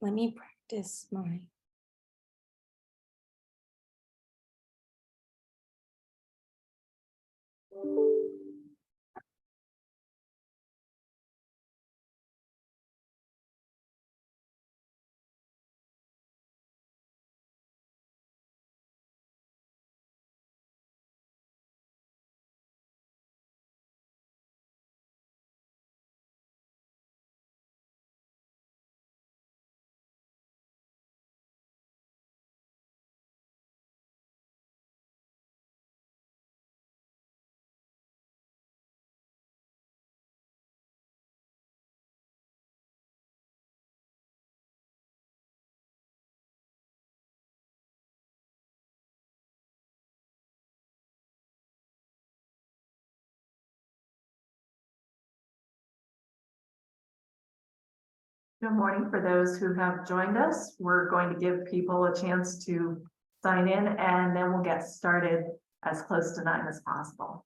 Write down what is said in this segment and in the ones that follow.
Let me practice my. Good morning. For those who have joined us, we're going to give people a chance to sign in and then we'll get started as close to 9 as possible.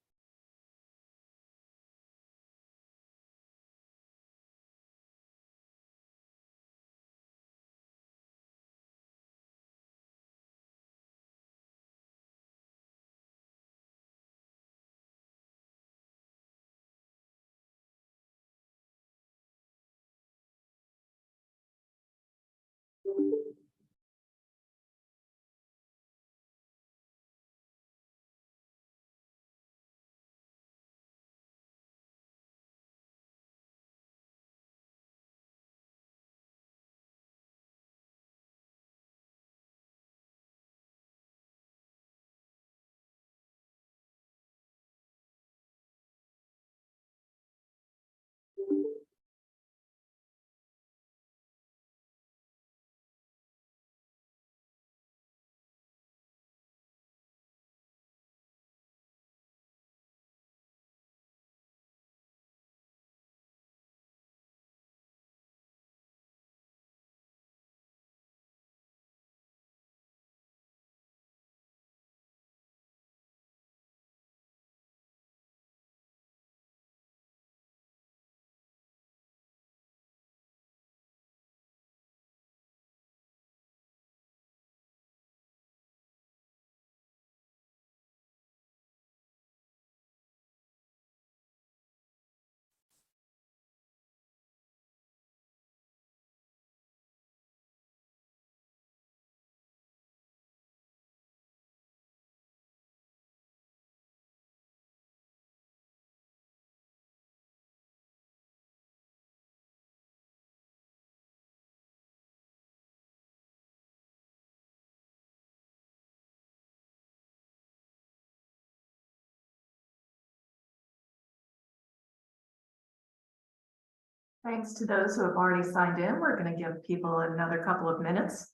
Thanks to those who have already signed in. We're going to give people another couple of minutes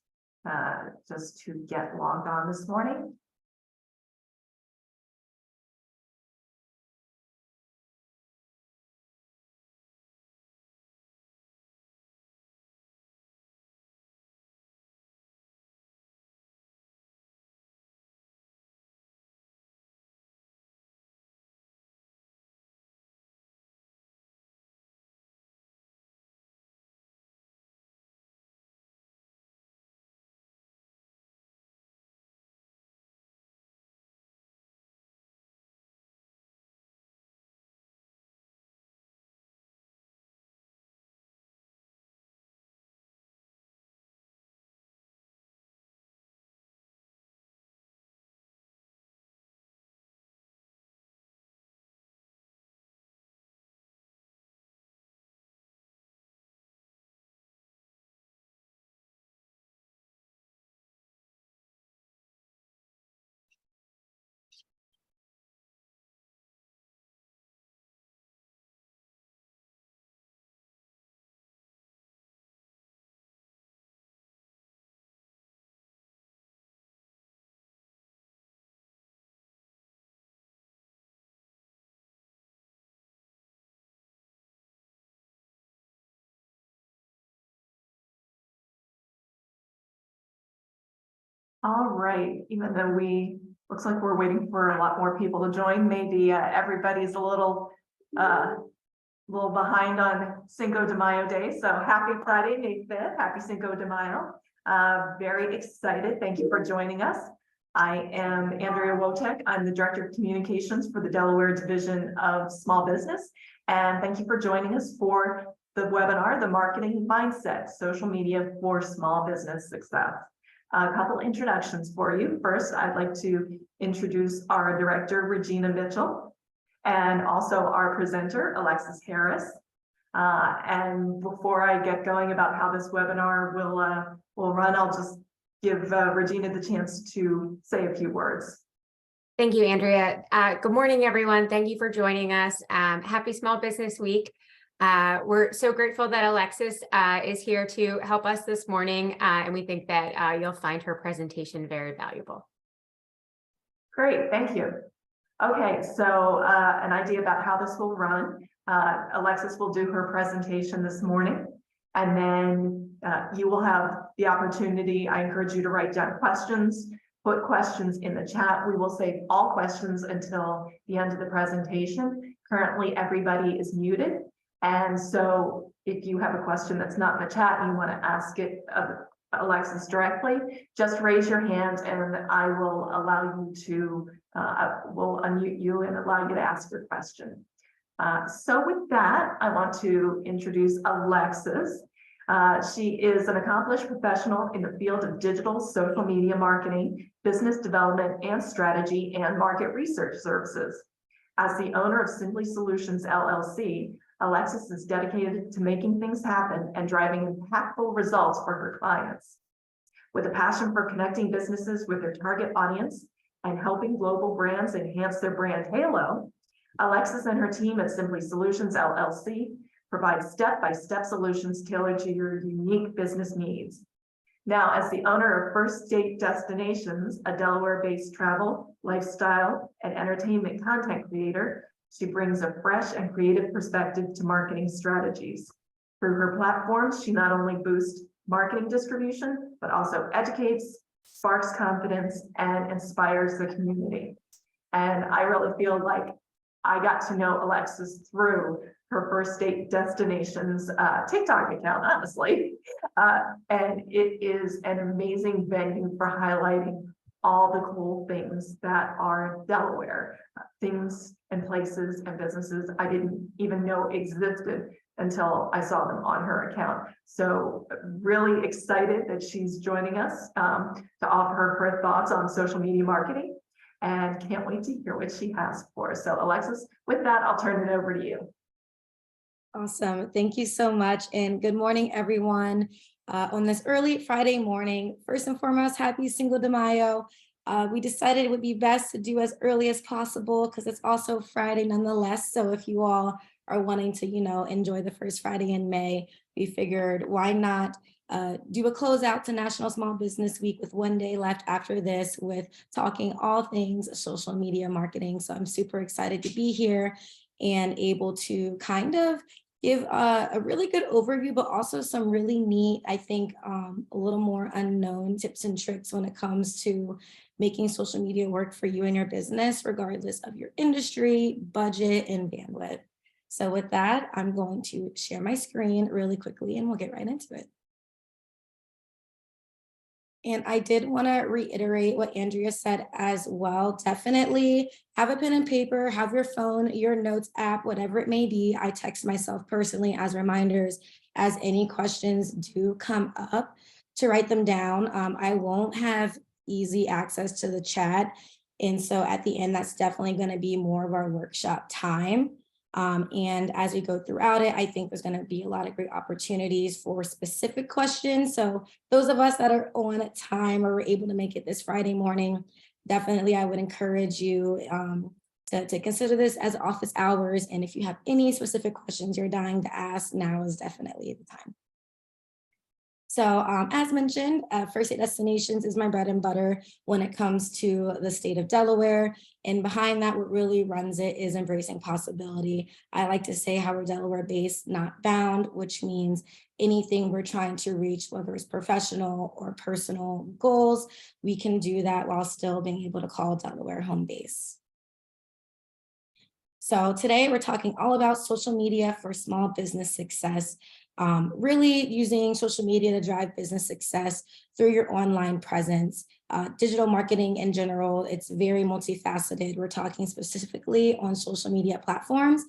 just to get logged on this morning. All right, even though looks like we're waiting for a lot more people to join, maybe everybody's a little little behind on Cinco de Mayo Day, so happy Friday, May 5th. Happy Cinco de Mayo. Very excited. Thank you for joining us. I am Andrea Wotek. I'm the Director of Communications for the Delaware Division of Small Business. And thank you for joining us for the webinar, The Marketing Mindset, Social Media for Small Business Success. A couple introductions for you. First, I'd like to introduce our director, Regina Mitchell, and also our presenter, Alexis Harris. And before I get going about how this webinar will run, I'll just give Regina the chance to say a few words. Thank you, Andrea. Good morning, everyone. Thank you for joining us. Happy Small Business Week. We're so grateful that Alexis is here to help us this morning, and we think that you'll find her presentation very valuable. Great, thank you. Okay, so an idea about how this will run. Alexis will do her presentation this morning, and then you will have the opportunity. I encourage you to write down questions, put questions in the chat. We will save all questions until the end of the presentation. Currently, everybody is muted. And so if you have a question that's not in the chat and you want to ask it of Alexis directly, just raise your hand and I will allow you to, will unmute you and allow you to ask your question. So with that, I want to introduce Alexis. She is an accomplished professional in the field of digital social media marketing, business development and strategy, and market research services. As the owner of Simply Solutions, LLC, Alexis is dedicated to making things happen and driving impactful results for her clients. With a passion for connecting businesses with their target audience and helping global brands enhance their brand halo, Alexis and her team at Simply Solutions, LLC provide step-by-step solutions tailored to your unique business needs. Now, as the owner of First State Destinations, a Delaware-based travel, lifestyle, and entertainment content creator, she brings a fresh and creative perspective to marketing strategies. Through her platforms, she not only boosts marketing distribution, but also educates, sparks confidence, and inspires the community. And I really feel like I got to know Alexis through her First State Destinations TikTok account, honestly. And it is an amazing venue for highlighting all the cool things that are Delaware, things and places and businesses I didn't even know existed until I saw them on her account. So really excited that she's joining us to offer her thoughts on social media marketing, and can't wait to hear what she has for us. So Alexis, with that, I'll turn it over to you. Awesome. Thank you so much. And good morning, everyone. On this early Friday morning, first and foremost, happy Cinco de Mayo. We decided it would be best to do as early as possible because it's also Friday nonetheless. So if you all are wanting to, enjoy the first Friday in May, we figured why not do a closeout to National Small Business Week with one day left after this with talking all things social media marketing. So I'm super excited to be here and able to kind of give a really good overview, but also some really neat, I think, a little more unknown tips and tricks when it comes to making social media work for you and your business, regardless of your industry, budget, and bandwidth. So with that, I'm going to share my screen really quickly and we'll get right into it. And I did want to reiterate what Andrea said as well. Definitely have a pen and paper, have your phone, your notes app, whatever it may be. I text myself personally as reminders as any questions do come up to write them down. I won't have easy access to the chat. And so at the end, that's definitely going to be more of our workshop time. And as we go throughout it, I think there's going to be a lot of great opportunities for specific questions. So those of us that are on time or were able to make it this Friday morning, definitely I would encourage you to consider this as office hours. And if you have any specific questions you're dying to ask, now is definitely the time. So as mentioned, First State Destinations is my bread and butter when it comes to the state of Delaware. And behind that, what really runs it is embracing possibility. I like to say how we're Delaware based, not bound, which means anything we're trying to reach, whether it's professional or personal goals, we can do that while still being able to call Delaware home base. So today we're talking all about social media for small business success, really using social media to drive business success through your online presence. Digital marketing in general, it's very multifaceted. We're talking specifically on social media platforms.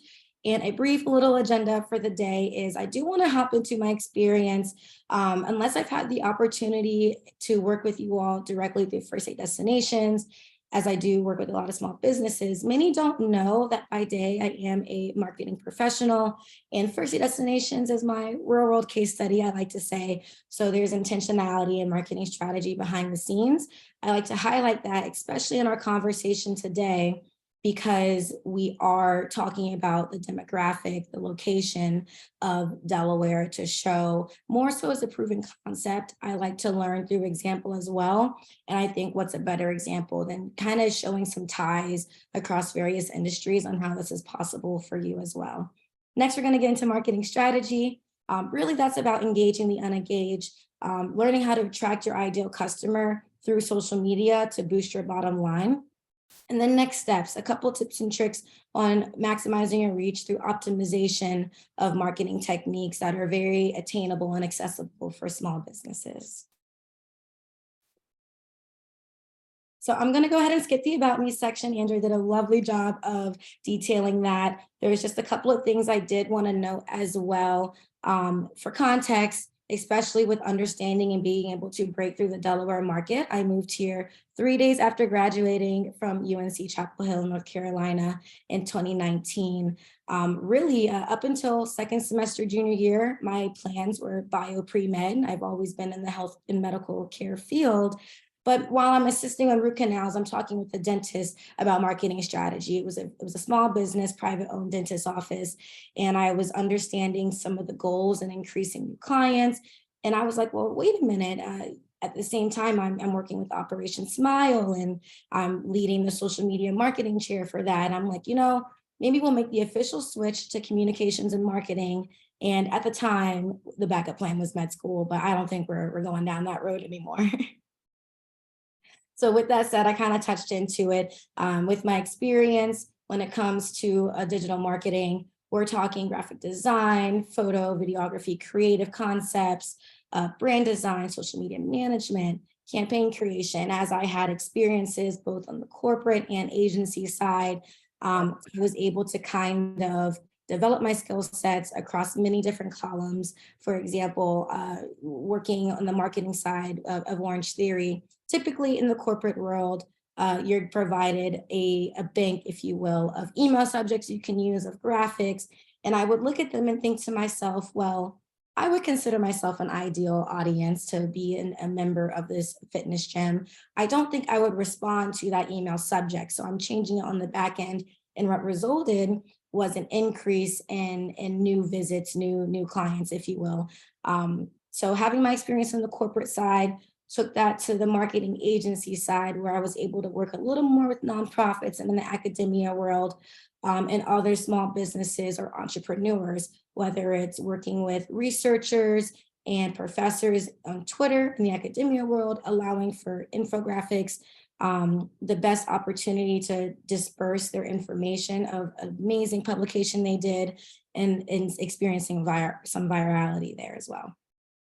And a brief little agenda for the day is I do want to hop into my experience, unless I've had the opportunity to work with you all directly through First Aid Destinations, as I do work with a lot of small businesses. Many don't know that by day I am a marketing professional, and First Aid Destinations is my real world case study, I like to say. So there's intentionality and marketing strategy behind the scenes. I like to highlight that, especially in our conversation today, because we are talking about the demographic, the location of Delaware to show more so as a proven concept. I like to learn through example as well. And I think what's a better example than kind of showing some ties across various industries on how this is possible for you as well. Next, we're going to get into marketing strategy. Really, that's about engaging the unengaged, learning how to attract your ideal customer through social media to boost your bottom line. And then next steps, a couple tips and tricks on maximizing your reach through optimization of marketing techniques that are very attainable and accessible for small businesses. So I'm going to go ahead and skip the About Me section. Andrew did a lovely job of detailing that. There's just a couple of things I did want to note as well, for context, especially with understanding and being able to break through the Delaware market. I moved here 3 days after graduating from UNC Chapel Hill, North Carolina in 2019. Really, up until second semester junior year, my plans were bio pre-med. I've always been in the health and medical care field. But while I'm assisting on root canals, I'm talking with the dentist about marketing strategy. It was a small business, private owned dentist office. And I was understanding some of the goals and increasing new clients. And I was like, well, wait a minute. At the same time, I'm working with Operation Smile, and I'm leading the social media marketing chair for that. And I'm like, maybe we'll make the official switch to communications and marketing. And at the time, the backup plan was med school, but I don't think we're going down that road anymore. So with that said, I kind of touched into it with my experience when it comes to digital marketing. We're talking graphic design, photo, videography, creative concepts, brand design, social media management, campaign creation. As I had experiences both on the corporate and agency side, I was able to kind of develop my skill sets across many different columns. For example, working on the marketing side of Orange Theory. Typically in the corporate world, you're provided a bank, if you will, of email subjects you can use, of graphics. And I would look at them and think to myself, well, I would consider myself an ideal audience to be a member of this fitness gym. I don't think I would respond to that email subject. So I'm changing it on the back end. And what resulted was an increase in new visits, new clients, if you will. So having my experience on the corporate side, took that to the marketing agency side, where I was able to work a little more with nonprofits and in the academia world, and other small businesses or entrepreneurs, whether it's working with researchers and professors on Twitter in the academia world, allowing for infographics, the best opportunity to disperse their information of amazing publication they did, and experiencing some virality there as well.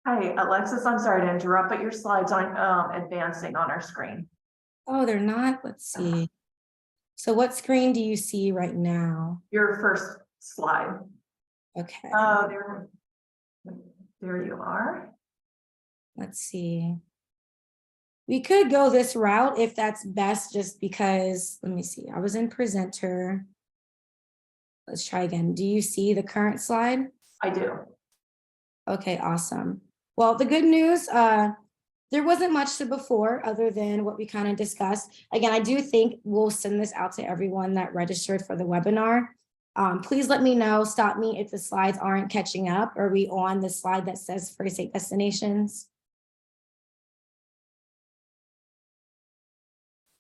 Hi, Alexis, I'm sorry to interrupt, but your slides aren't advancing on our screen. Oh, they're not? Let's see. So what screen do you see right now? Your first slide. Okay. Oh, there you are. Let's see. We could go this route if that's best, just because, let me see, I was in presenter. Let's try again. Do you see the current slide? I do. Okay, awesome. Well, the good news, there wasn't much to before other than what we kind of discussed. Again, I do think we'll send this out to everyone that registered for the webinar. Please let me know, stop me if the slides aren't catching up. Are we on the slide that says First Aid Destinations?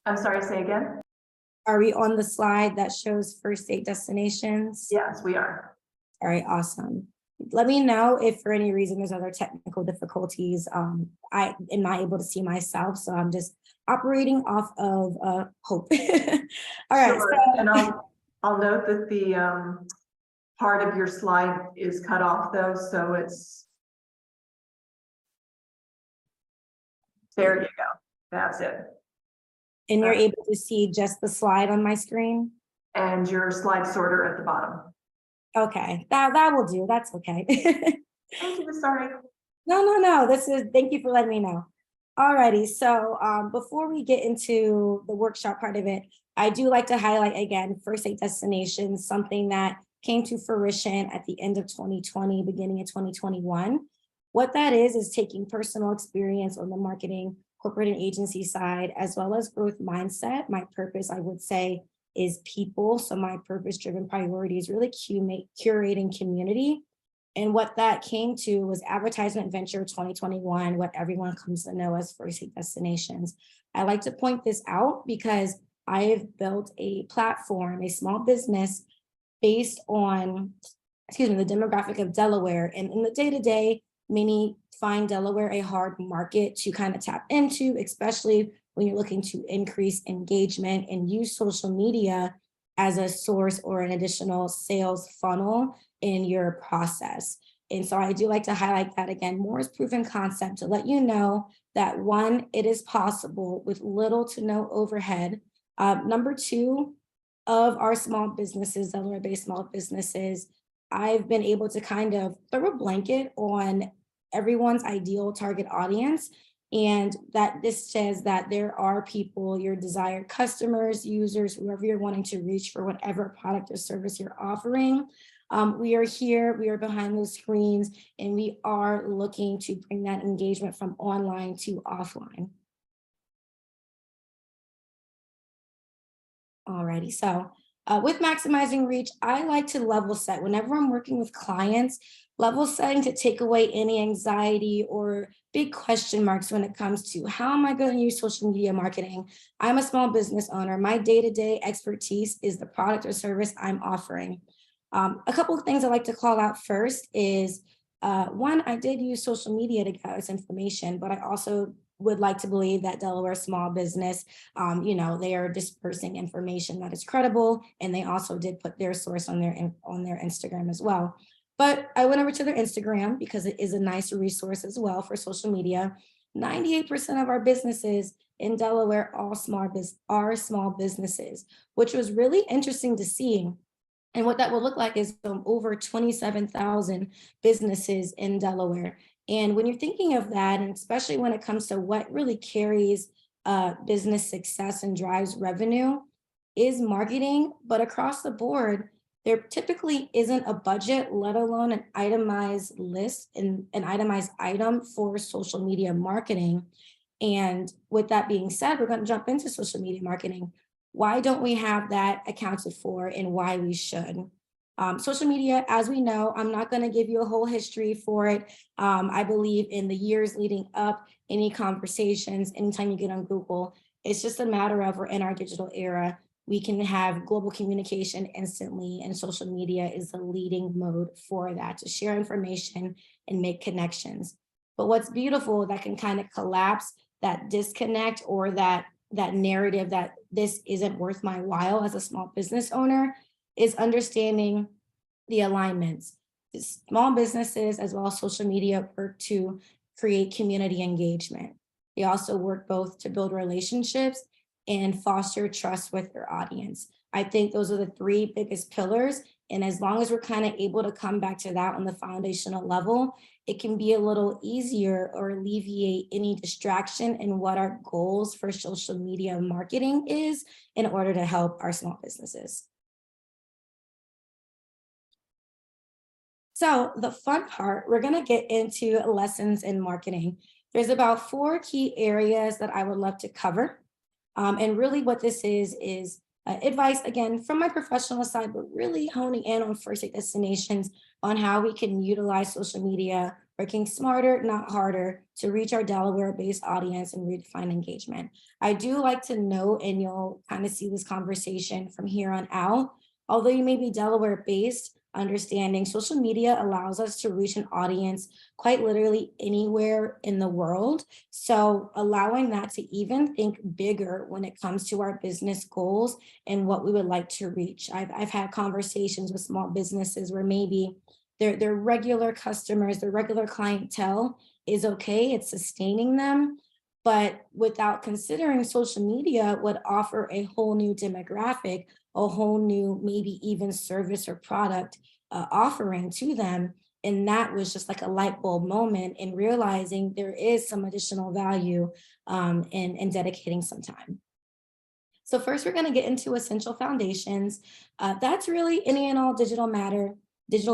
I'm sorry, say again? Are we on the slide that shows First Aid Destinations? Yes, we are. All right, awesome. Let me know if for any reason there's other technical difficulties. I am not able to see myself, so I'm just operating off of hope. All right. Sure. So, I'll note that the part of your slide is cut off though, so it's. There you go. That's it. And you're able to see just the slide on my screen? And your slide sorter at the bottom. Okay, that will do. That's okay. Thank you, sorry. No. Thank you for letting me know. Alrighty, so before we get into the workshop part of it, I do like to highlight again, First Aid Destinations, something that came to fruition at the end of 2020, beginning of 2021. What that is taking personal experience on the marketing, corporate and agency side, as well as growth mindset. My purpose, I would say, is people. So my purpose-driven priority is really curating community. And what that came to was Advertisement Venture 2021, what everyone comes to know as First Aid Destinations. I like to point this out because I have built a platform, a small business based on, the demographic of Delaware. And in the day-to-day, many find Delaware a hard market to kind of tap into, especially when you're looking to increase engagement and use social media as a source or an additional sales funnel in your process. And so I do like to highlight that again, more as proven concept to let you know that one, it is possible with little to no overhead. Number two, of our small businesses, Delaware-based small businesses, I've been able to kind of throw a blanket on everyone's ideal target audience. And that this says that there are people, your desired customers, users, whoever you're wanting to reach for whatever product or service you're offering. We are here, we are behind those screens, and we are looking to bring that engagement from online to offline. Alrighty, so with maximizing reach, I like to level set. Whenever I'm working with clients, level setting to take away any anxiety or big question marks when it comes to how am I going to use social media marketing? I'm a small business owner. My day-to-day expertise is the product or service I'm offering. A couple of things I like to call out first is, one, I did use social media to gather this information, but I also would like to believe that Delaware small business, they are dispersing information that is credible, and they also did put their source on their Instagram as well. But I went over to their Instagram because it is a nice resource as well for social media. 98% of our businesses in Delaware are small businesses, which was really interesting to see. And what that will look like is over 27,000 businesses in Delaware. And when you're thinking of that, and especially when it comes to what really carries business success and drives revenue, is marketing. But across the board, there typically isn't a budget, let alone an itemized list and an itemized item for social media marketing. And with that being said, we're going to jump into social media marketing. Why don't we have that accounted for and why we should? Social media, as we know, I'm not going to give you a whole history for it. I believe in the years leading up, any conversations, anytime you get on Google, it's just a matter of we're in our digital era. We can have global communication instantly, and social media is the leading mode for that, to share information and make connections. But what's beautiful that can kind of collapse that disconnect or that narrative that this isn't worth my while as a small business owner is understanding the alignments. Small businesses as well as social media work to create community engagement. They also work both to build relationships and foster trust with their audience. I think those are the three biggest pillars. And as long as we're kind of able to come back to that on the foundational level, it can be a little easier or alleviate any distraction in what our goals for social media marketing is in order to help our small businesses. So the fun part, we're going to get into lessons in marketing. There's about 4 key areas that I would love to cover. And really what this is advice, again, from my professional side, but really honing in on First Aid Destinations on how we can utilize social media, working smarter, not harder, to reach our Delaware-based audience and redefine engagement. I do like to note, and you'll kind of see this conversation from here on out, although you may be Delaware-based, understanding social media allows us to reach an audience quite literally anywhere in the world. So allowing that to even think bigger when it comes to our business goals and what we would like to reach. I've had conversations with small businesses where maybe their regular customers, their regular clientele is okay, it's sustaining them, but without considering social media would offer a whole new demographic, a whole new maybe even service or product offering to them. And that was just like a light bulb moment in realizing there is some additional value in dedicating some time. So first, we're going to get into essential foundations. That's really any and all digital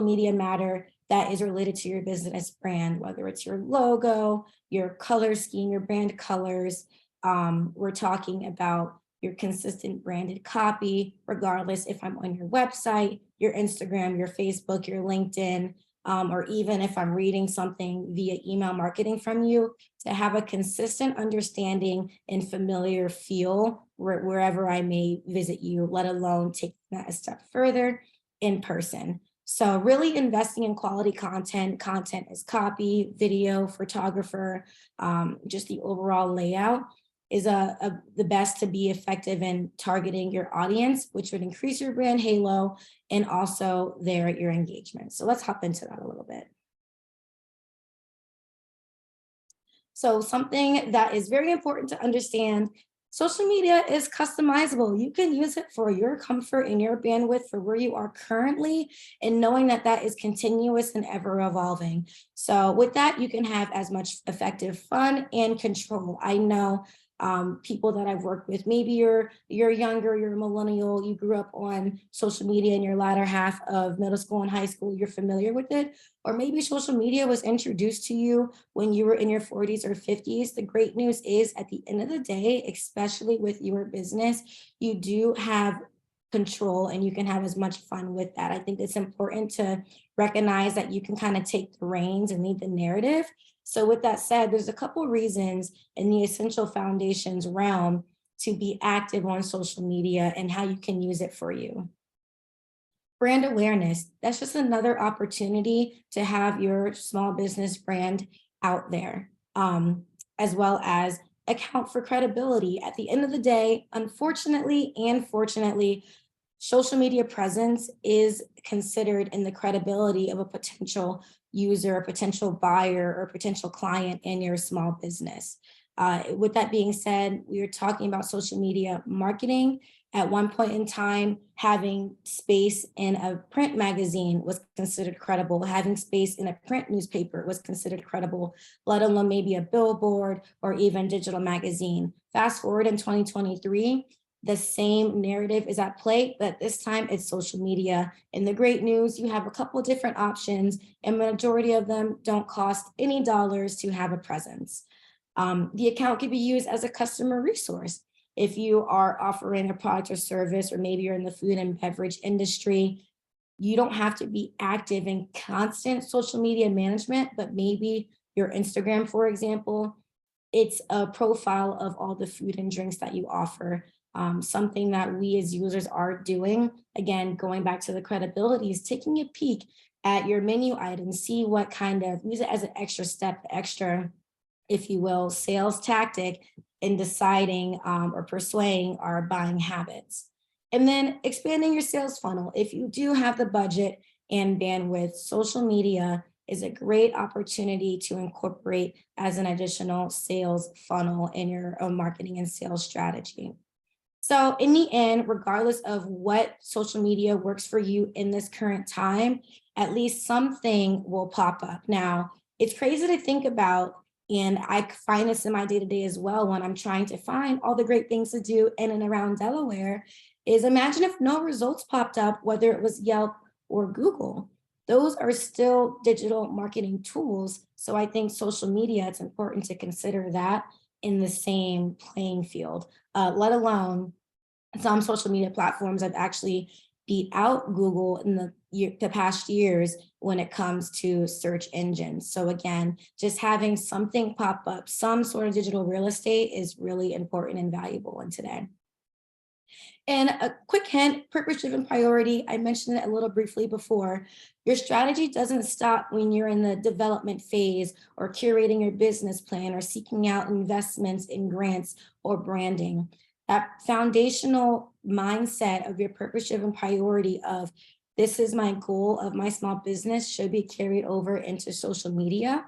media matter that is related to your business brand, whether it's your logo, your color scheme, your brand colors. We're talking about your consistent branded copy, regardless if I'm on your website, your Instagram, your Facebook, your LinkedIn, or even if I'm reading something via email marketing from you, to have a consistent understanding and familiar feel wherever I may visit you, let alone take that a step further in person. So really investing in quality content as copy, video, photographer, just the overall layout is the best to be effective in targeting your audience, which would increase your brand halo and also your engagement. So let's hop into that a little bit. So something that is very important to understand, social media is customizable. You can use it for your comfort and your bandwidth for where you are currently, and knowing that that is continuous and ever evolving. So with that, you can have as much effective fun and control. I know people that I've worked with, maybe you're younger, you're a millennial, you grew up on social media in your latter half of middle school and high school, you're familiar with it, or maybe social media was introduced to you when you were in your 40s or 50s. The great news is at the end of the day, especially with your business, you do have control and you can have as much fun with that. I think it's important to recognize that you can kind of take the reins and lead the narrative. So with that said, there's a couple reasons in the essential foundations realm to be active on social media and how you can use it for you. Brand awareness, that's just another opportunity to have your small business brand out there, as well as account for credibility. At the end of the day, unfortunately and fortunately, social media presence is considered in the credibility of a potential user, a potential buyer, or potential client in your small business. With that being said, we are talking about social media marketing. At one point in time, having space in a print magazine was considered credible. Having space in a print newspaper was considered credible, let alone maybe a billboard or even digital magazine. Fast forward in 2023, the same narrative is at play, but this time it's social media. And the great news, you have a couple of different options, and majority of them don't cost any dollars to have a presence. The account can be used as a customer resource. If you are offering a product or service, or maybe you're in the food and beverage industry, you don't have to be active in constant social media management, but maybe your Instagram, for example, it's a profile of all the food and drinks that you offer. Something that we as users are doing, again, going back to the credibility, is taking a peek at your menu items, see what kind of, use it as an extra step, if you will, sales tactic in deciding or persuading our buying habits. And then expanding your sales funnel. If you do have the budget and bandwidth, social media is a great opportunity to incorporate as an additional sales funnel in your own marketing and sales strategy. So in the end, regardless of what social media works for you in this current time, at least something will pop up. Now, it's crazy to think about, and I find this in my day-to-day as well when I'm trying to find all the great things to do in and around Delaware, is imagine if no results popped up, whether it was Yelp or Google. Those are still digital marketing tools. So I think social media, it's important to consider that in the same playing field, let alone some social media platforms have actually beat out Google in the past years when it comes to search engines. So again, just having something pop up, some sort of digital real estate, is really important and valuable in today. And a quick hint, purpose-driven priority, I mentioned it a little briefly before. Your strategy doesn't stop when you're in the development phase or curating your business plan or seeking out investments in grants or branding. That foundational mindset of your purpose-driven priority of this is my goal of my small business should be carried over into social media.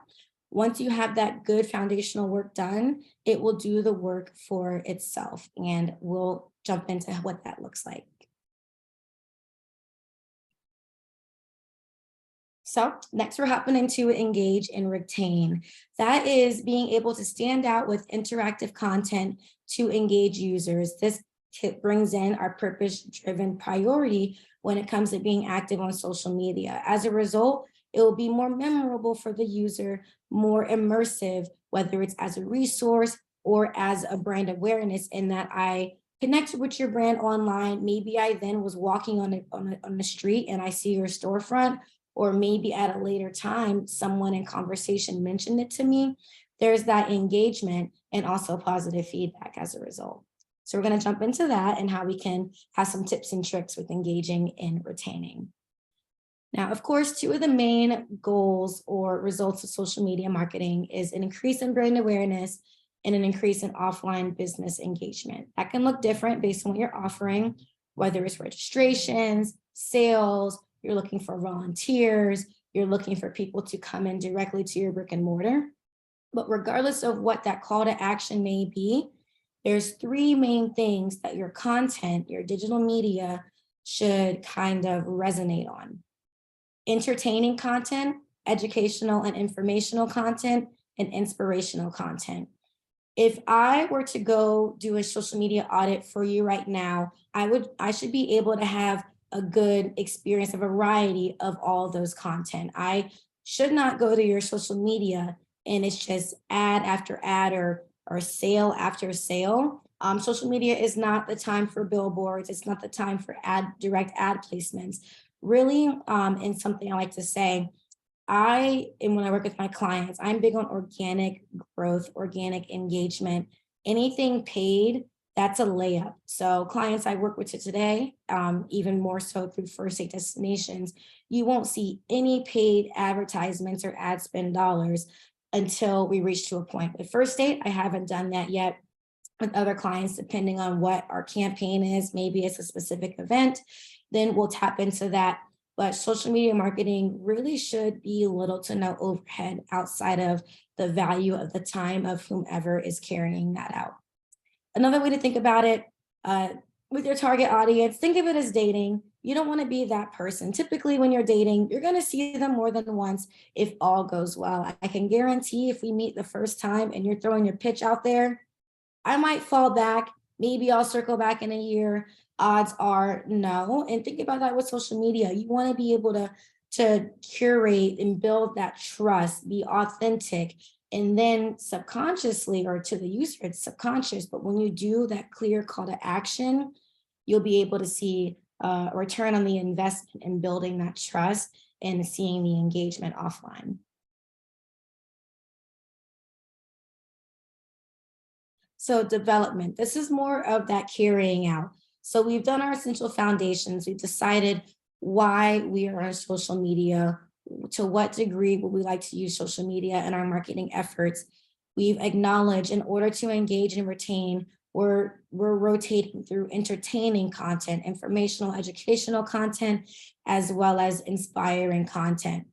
Once you have that good foundational work done, it will do the work for itself. And we'll jump into what that looks like. So next we're hopping into engage and retain. That is being able to stand out with interactive content to engage users. This brings in our purpose-driven priority when it comes to being active on social media. As a result, it will be more memorable for the user, more immersive, whether it's as a resource or as a brand awareness, in that I connected with your brand online. Maybe I then was walking on the street and I see your storefront, or maybe at a later time, someone in conversation mentioned it to me. There's that engagement and also positive feedback as a result. So we're going to jump into that and how we can have some tips and tricks with engaging and retaining. Now, of course, two of the main goals or results of social media marketing is an increase in brand awareness and an increase in offline business engagement. That can look different based on what you're offering, whether it's registrations, sales, you're looking for volunteers, you're looking for people to come in directly to your brick and mortar. But regardless of what that call to action may be, there's three main things that your content, your digital media should kind of resonate on: entertaining content, educational and informational content, and inspirational content. If I were to go do a social media audit for you right now, I should be able to have a good experience, a variety of all those content. I should not go to your social media and it's just ad after ad or sale after sale. Social media is not the time for billboards. It's not the time for direct ad placements. Really, and something I like to say, when I work with my clients, I'm big on organic growth, organic engagement. Anything paid, that's a layup. So clients I work with today, even more so through First Aid Destinations, you won't see any paid advertisements or ad spend dollars until we reach to a point. With First Aid, I haven't done that yet. With other clients, depending on what our campaign is, maybe it's a specific event, then we'll tap into that. But social media marketing really should be little to no overhead outside of the value of the time of whomever is carrying that out. Another way to think about it, with your target audience, think of it as dating. You don't want to be that person. Typically, when you're dating, you're going to see them more than once if all goes well. I can guarantee if we meet the first time and you're throwing your pitch out there, I might fall back. Maybe I'll circle back in a year. Odds are no. And think about that with social media. You want to be able to curate and build that trust, be authentic. And then subconsciously, or to the user, it's subconscious, but when you do that clear call to action, you'll be able to see a return on the investment in building that trust and seeing the engagement offline. So development, this is more of that carrying out. So we've done our essential foundations. We've decided why we are on social media, to what degree would we like to use social media in our marketing efforts. We've acknowledged in order to engage and retain, we're rotating through entertaining content, informational, educational content, as well as inspiring content.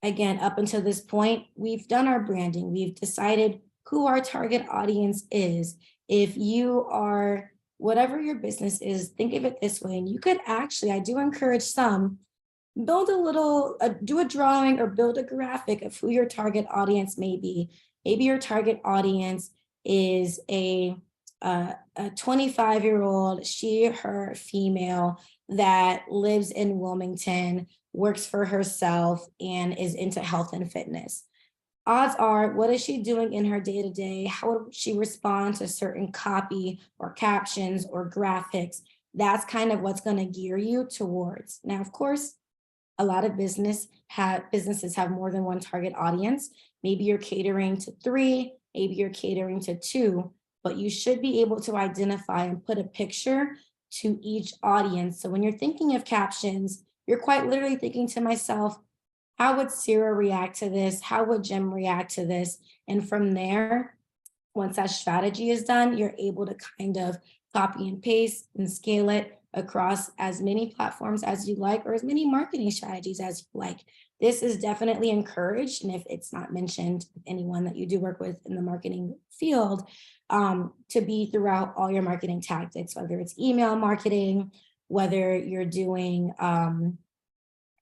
Again, up until this point, we've done our branding. We've decided who our target audience is. If you are, whatever your business is, think of it this way. And you could actually, I do encourage some, build a little, do a drawing or build a graphic of who your target audience may be. Maybe your target audience is a 25-year-old, she, her, female that lives in Wilmington, works for herself, and is into health and fitness. Odds are, what is she doing in her day-to-day? How would she respond to certain copy or captions or graphics? That's kind of what's going to gear you towards. Now, of course, a lot of businesses have more than one target audience. Maybe you're catering to 3, maybe you're catering to 2, but you should be able to identify and put a picture to each audience. So when you're thinking of captions, you're quite literally thinking to myself, how would Sarah react to this? How would Jim react to this? And from there, once that strategy is done, you're able to kind of copy and paste and scale it across as many platforms as you like, or as many marketing strategies as you like. This is definitely encouraged. And if it's not mentioned, anyone that you do work with in the marketing field, to be throughout all your marketing tactics, whether it's email marketing, whether you're doing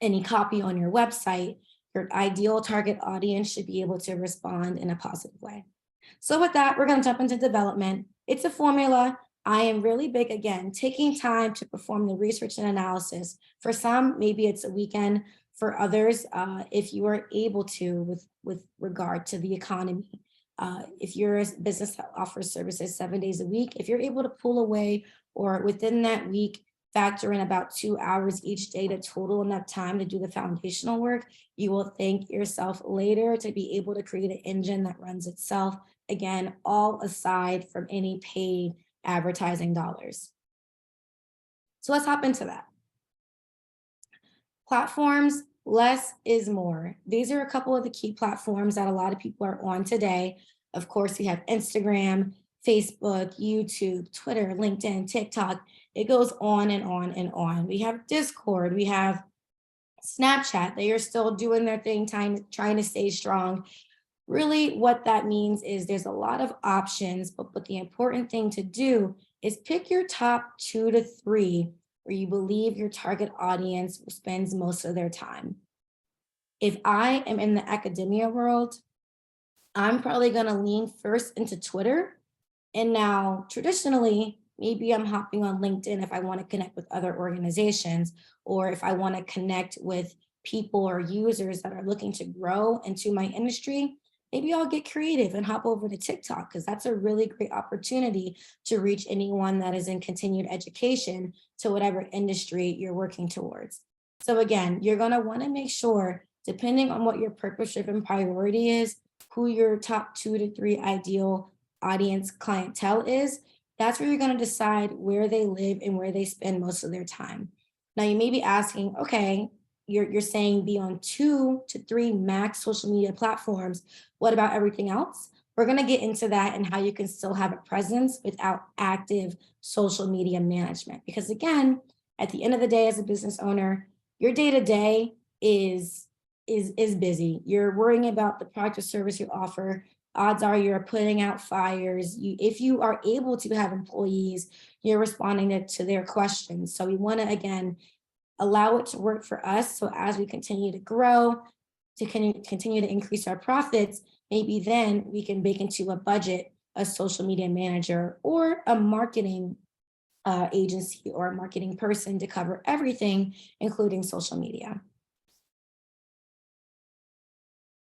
any copy on your website, your ideal target audience should be able to respond in a positive way. So with that, we're going to jump into development. It's a formula. I am really big, again, taking time to perform the research and analysis. For some, maybe it's a weekend. For others, if you are able to, with regard to the economy, if you're a business that offers services 7 days a week, if you're able to pull away or within that week, factor in about 2 hours each day to total enough time to do the foundational work, you will thank yourself later to be able to create an engine that runs itself. Again, all aside from any paid advertising dollars. So let's hop into that. Platforms, less is more. These are a couple of the key platforms that a lot of people are on today. Of course, we have Instagram, Facebook, YouTube, Twitter, LinkedIn, TikTok. It goes on and on and on. We have Discord, we have Snapchat. They are still doing their thing, trying to stay strong. Really, what that means is there's a lot of options, but the important thing to do is pick your top 2 to 3 where you believe your target audience spends most of their time. If I am in the academia world, I'm probably going to lean first into Twitter. And now, traditionally, maybe I'm hopping on LinkedIn if I want to connect with other organizations, or if I want to connect with people or users that are looking to grow into my industry. Maybe I'll get creative and hop over to TikTok, because that's a really great opportunity to reach anyone that is in continued education to whatever industry you're working towards. So again, you're going to want to make sure, depending on what your purpose-driven priority is, who your top 2 to 3 ideal audience clientele is, that's where you're going to decide where they live and where they spend most of their time. Now, you may be asking, okay, you're saying be on 2 to 3 max social media platforms. What about everything else? We're going to get into that and how you can still have a presence without active social media management. Because again, at the end of the day, as a business owner, your day-to-day is busy. You're worrying about the product or service you offer. Odds are you're putting out fires. If you are able to have employees, you're responding to their questions. So we want to, again, allow it to work for us. So as we continue to grow, to continue to increase our profits, maybe then we can bake into a budget a social media manager or a marketing agency or a marketing person to cover everything, including social media.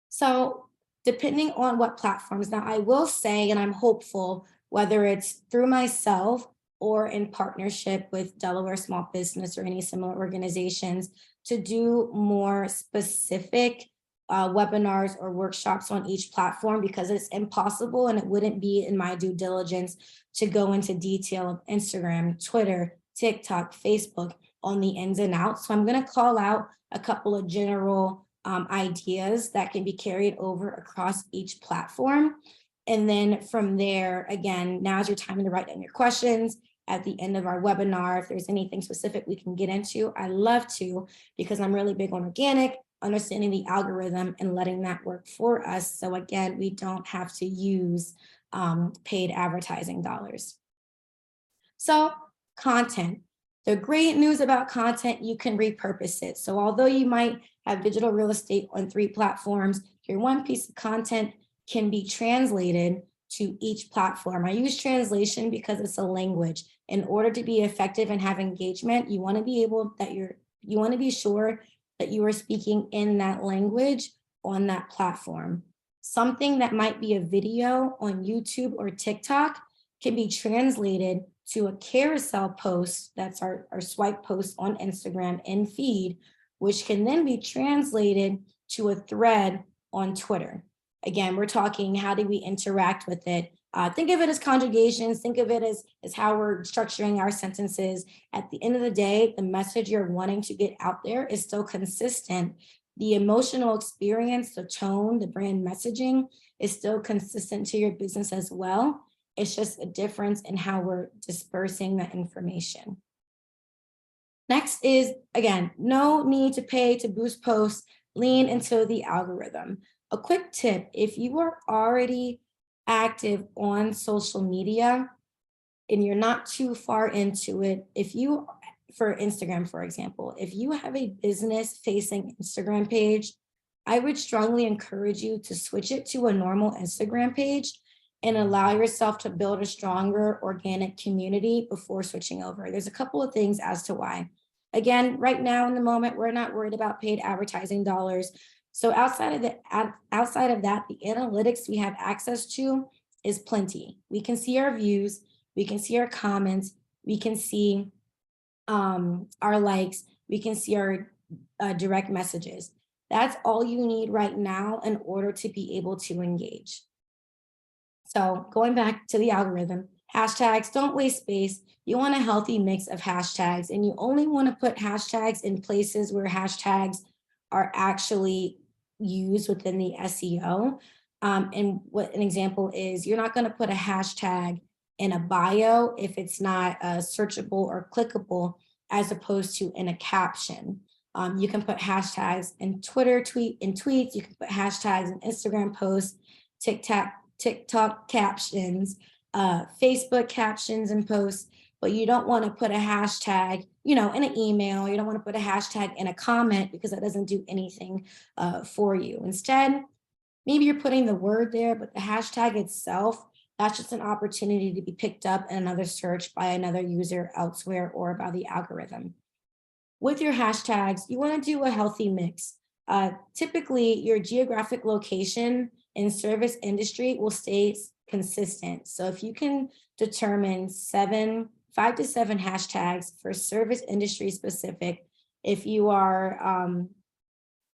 So depending on what platforms, now I will say, and I'm hopeful, whether it's through myself or in partnership with Delaware Small Business or any similar organizations, to do more specific webinars or workshops on each platform, because it's impossible and it wouldn't be in my due diligence to go into detail of Instagram, Twitter, TikTok, Facebook on the ins and outs. So I'm going to call out a couple of general ideas that can be carried over across each platform. And then from there, again, now's your time to write down your questions. At the end of our webinar, if there's anything specific we can get into, I love to, because I'm really big on organic, understanding the algorithm and letting that work for us. So again, we don't have to use paid advertising dollars. So content. The great news about content, you can repurpose it. So although you might have digital real estate on 3 platforms, your one piece of content can be translated to each platform. I use translation because it's a language. In order to be effective and have engagement, you want to be sure that you are speaking in that language on that platform. Something that might be a video on YouTube or TikTok can be translated to a carousel post, that's our swipe post on Instagram and feed, which can then be translated to a thread on Twitter. Again, we're talking, how do we interact with it? Think of it as conjugations, think of it as how we're structuring our sentences. At the end of the day, the message you're wanting to get out there is still consistent. The emotional experience, the tone, the brand messaging is still consistent to your business as well. It's just a difference in how we're dispersing that information. Next is, again, no need to pay to boost posts, lean into the algorithm. A quick tip, if you are already active on social media and you're not too far into it, for Instagram, for example, if you have a business facing Instagram page, I would strongly encourage you to switch it to a normal Instagram page and allow yourself to build a stronger organic community before switching over. There's a couple of things as to why. Again, right now in the moment, we're not worried about paid advertising dollars. So outside of that, the analytics we have access to is plenty. We can see our views, we can see our comments, we can see our likes, we can see our direct messages. That's all you need right now in order to be able to engage. So going back to the algorithm, hashtags, don't waste space. You want a healthy mix of hashtags, and you only want to put hashtags in places where hashtags are actually used within the SEO. And what an example is, you're not going to put a hashtag in a bio if it's not searchable or clickable, as opposed to in a caption. You can put hashtags in tweets. You can put hashtags in Instagram posts, TikTok captions, Facebook captions and posts, but you don't want to put a hashtag, in an email. You don't want to put a hashtag in a comment because that doesn't do anything for you. Instead, maybe you're putting the word there, but the hashtag itself, that's just an opportunity to be picked up in another search by another user elsewhere or by the algorithm. With your hashtags, you want to do a healthy mix. Typically, your geographic location in service industry will stay consistent. So if you can determine 5 to 7 hashtags for service industry specific, if you are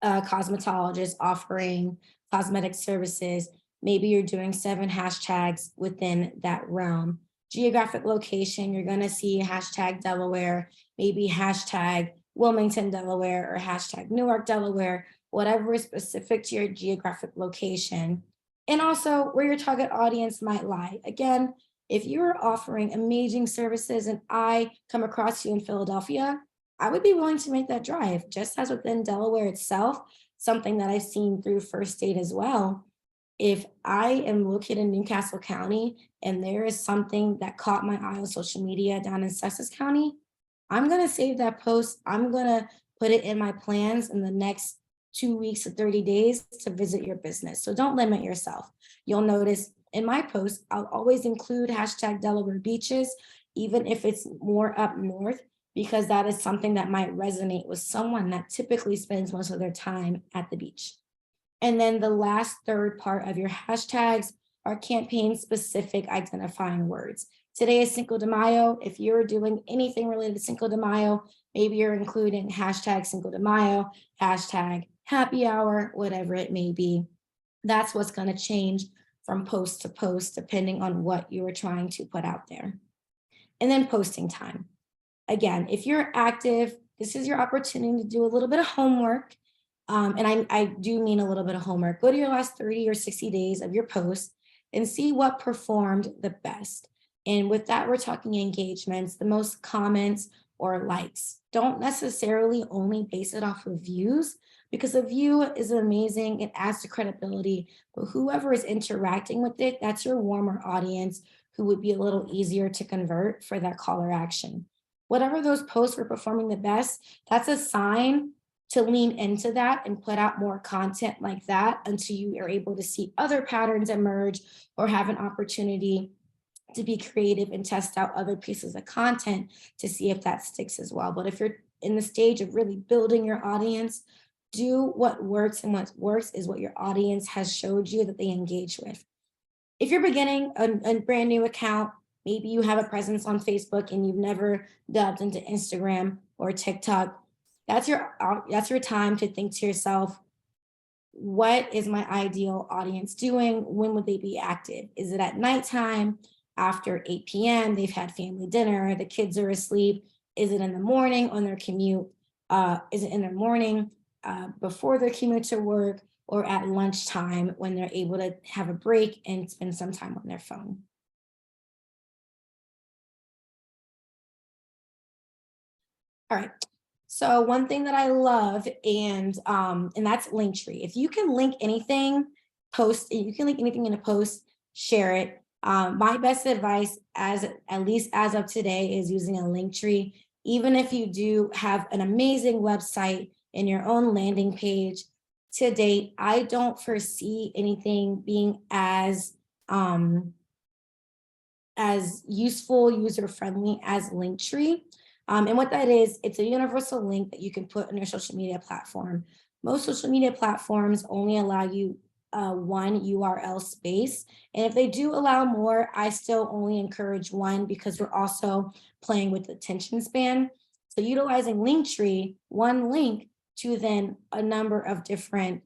a cosmetologist offering cosmetic services, maybe you're doing 7 hashtags within that realm. Geographic location, you're going to see hashtag Delaware, maybe hashtag Wilmington, Delaware, or hashtag Newark, Delaware, whatever is specific to your geographic location. And also where your target audience might lie. Again, if you're offering amazing services and I come across you in Philadelphia, I would be willing to make that drive, just as within Delaware itself, something that I've seen through First State as well. If I am located in Newcastle County and there is something that caught my eye on social media down in Sussex County, I'm going to save that post. I'm going to put it in my plans in the next 2 weeks to 30 days to visit your business. So don't limit yourself. You'll notice in my posts, I'll always include hashtag Delaware beaches, even if it's more up north, because that is something that might resonate with someone that typically spends most of their time at the beach. And then the last third part of your hashtags are campaign specific identifying words. Today is Cinco de Mayo. If you're doing anything related to Cinco de Mayo, maybe you're including hashtag Cinco de Mayo, hashtag happy hour, whatever it may be. That's what's going to change from post to post, depending on what you are trying to put out there. And then posting time. Again, if you're active, this is your opportunity to do a little bit of homework. And I do mean a little bit of homework. Go to your last 30 or 60 days of your posts and see what performed the best. And with that, we're talking engagements, the most comments or likes. Don't necessarily only base it off of views, because a view is amazing. It adds to credibility, but whoever is interacting with it, that's your warmer audience who would be a little easier to convert for that call or action. Whatever those posts were performing the best, that's a sign to lean into that and put out more content like that until you are able to see other patterns emerge or have an opportunity to be creative and test out other pieces of content to see if that sticks as well. But if you're in the stage of really building your audience, do what works, and what works is what your audience has showed you that they engage with. If you're beginning a brand new account, maybe you have a presence on Facebook and you've never delved into Instagram or TikTok, that's your time to think to yourself, what is my ideal audience doing? When would they be active? Is it at nighttime, after 8 p.m.? They've had family dinner, the kids are asleep. Is it in the morning on their commute? Is it in the morning before their commute to work, or at lunchtime when they're able to have a break and spend some time on their phone? All right. So one thing that I love, and that's Linktree. If you can link anything, you can link anything in a post, share it. My best advice, as at least as of today, is using a Linktree. Even if you do have an amazing website and your own landing page, to date, I don't foresee anything being as useful, user-friendly as Linktree. And what that is, it's a universal link that you can put on your social media platform. Most social media platforms only allow you one URL space. And if they do allow more, I still only encourage one, because we're also playing with attention span. So utilizing Linktree, one link to then a number of different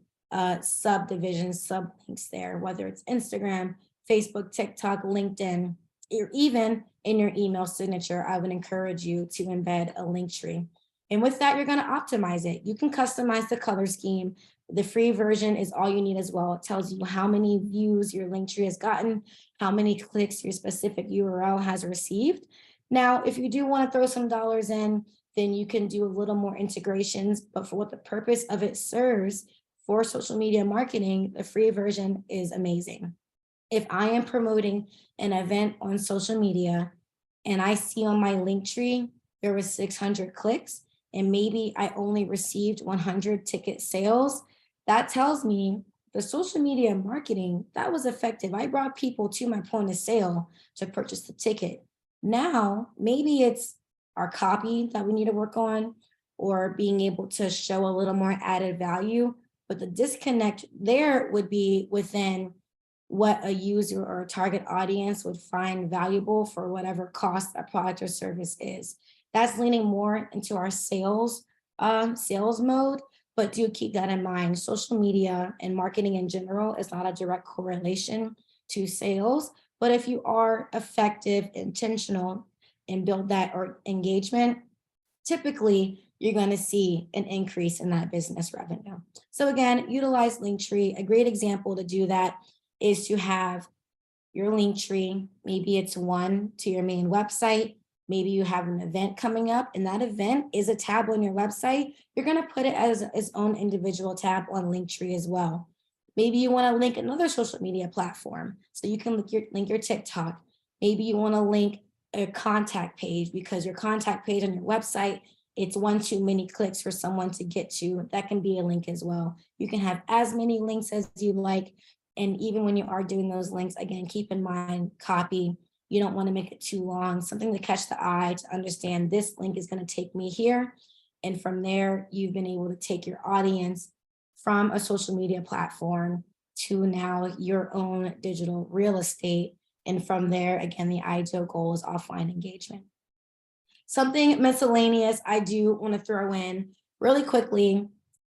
subdivisions, sublinks there, whether it's Instagram, Facebook, TikTok, LinkedIn, or even in your email signature, I would encourage you to embed a Linktree. And with that, you're going to optimize it. You can customize the color scheme. The free version is all you need as well. It tells you how many views your Linktree has gotten, how many clicks your specific URL has received. Now, if you do want to throw some dollars in, then you can do a little more integrations. But for what the purpose of it serves for social media marketing, the free version is amazing. If I am promoting an event on social media and I see on my Linktree there was 600 clicks and maybe I only received 100 ticket sales, that tells me the social media marketing, that was effective. I brought people to my point of sale to purchase the ticket. Now, maybe it's our copy that we need to work on, or being able to show a little more added value. But the disconnect there would be within what a user or a target audience would find valuable for whatever cost that product or service is. That's leaning more into our sales mode, but do keep that in mind. Social media and marketing in general is not a direct correlation to sales, but if you are effective, intentional, and build that or engagement, typically you're going to see an increase in that business revenue. So again, utilize Linktree. A great example to do that is to have your Linktree. Maybe it's one to your main website. Maybe you have an event coming up, and that event is a tab on your website. You're going to put it as its own individual tab on Linktree as well. Maybe you want to link another social media platform, so you can link your TikTok. Maybe you want to link a contact page, because your contact page on your website, it's one too many clicks for someone to get to. That can be a link as well. You can have as many links as you like. And even when you are doing those links, again, keep in mind, copy. You don't want to make it too long, something to catch the eye, to understand this link is going to take me here. And from there, you've been able to take your audience from a social media platform to now your own digital real estate. And from there, again, the ideal goal is offline engagement. Something miscellaneous I do want to throw in really quickly: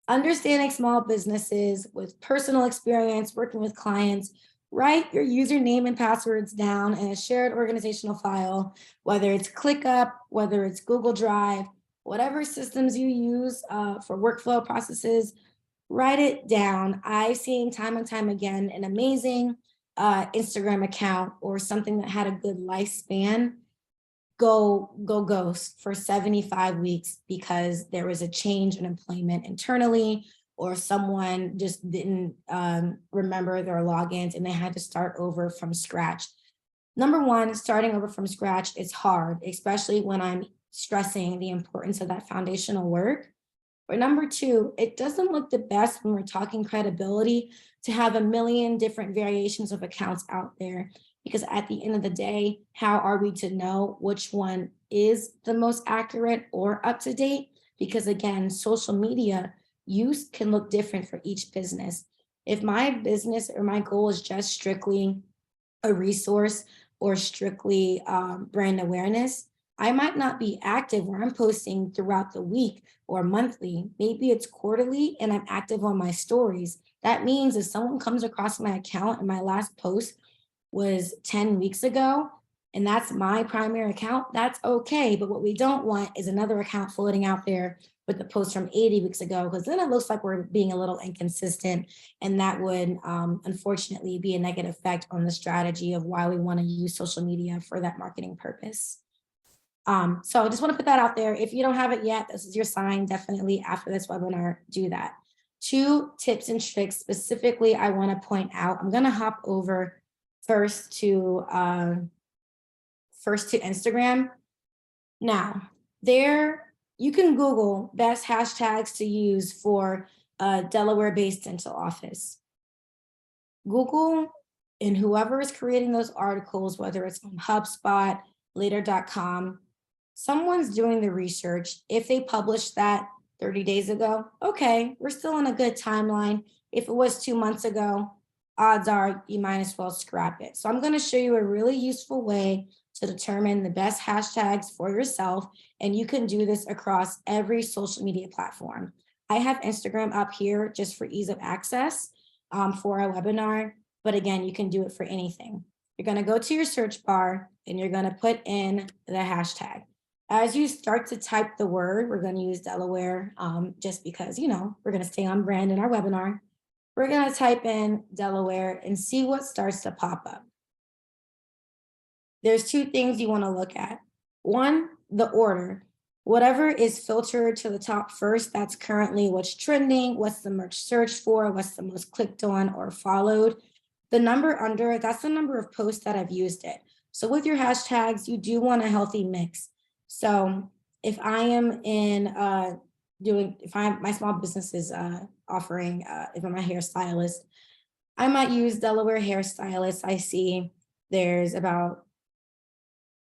understanding small businesses with personal experience, working with clients. Write your username and passwords down in a shared organizational file, whether it's ClickUp, whether it's Google Drive, whatever systems you use for workflow processes, write it down. I've seen time and time again an amazing Instagram account or something that had a good lifespan go ghost for 75 weeks because there was a change in employment internally, or someone just didn't remember their logins and they had to start over from scratch. Number one, starting over from scratch is hard, especially when I'm stressing the importance of that foundational work. But number two, it doesn't look the best when we're talking credibility to have a million different variations of accounts out there. Because at the end of the day, how are we to know which one is the most accurate or up to date? Because again, social media use can look different for each business. If my business or my goal is just strictly a resource or strictly brand awareness, I might not be active where I'm posting throughout the week or monthly. Maybe it's quarterly and I'm active on my stories. That means if someone comes across my account and my last post was 10 weeks ago, and that's my primary account, that's okay. But what we don't want is another account floating out there with the post from 80 weeks ago, because then it looks like we're being a little inconsistent. And that would unfortunately be a negative effect on the strategy of why we want to use social media for that marketing purpose. So I just want to put that out there. If you don't have it yet, this is your sign. Definitely after this webinar, do that. 2 tips and tricks specifically I want to point out. I'm going to hop over first to Instagram. Now, there you can Google best hashtags to use for a Delaware-based dental office. Google and whoever is creating those articles, whether it's on HubSpot, later.com, someone's doing the research. If they published that 30 days ago, okay, we're still on a good timeline. If it was 2 months ago, odds are you might as well scrap it. So I'm going to show you a really useful way to determine the best hashtags for yourself. And you can do this across every social media platform. I have Instagram up here just for ease of access for our webinar. But again, you can do it for anything. You're going to go to your search bar and you're going to put in the hashtag. As you start to type the word, we're going to use Delaware just because, you know, we're going to stay on brand in our webinar. We're going to type in Delaware and see what starts to pop up. There's 2 things you want to look at. One, the order. Whatever is filtered to the top first, that's currently what's trending, what's the most searched for, what's the most clicked on or followed. The number under it, that's the number of posts that I've used it. So with your hashtags, you do want a healthy mix. So if I am in my small business is offering, if I'm a hairstylist, I might use Delaware hairstylist. I see there's about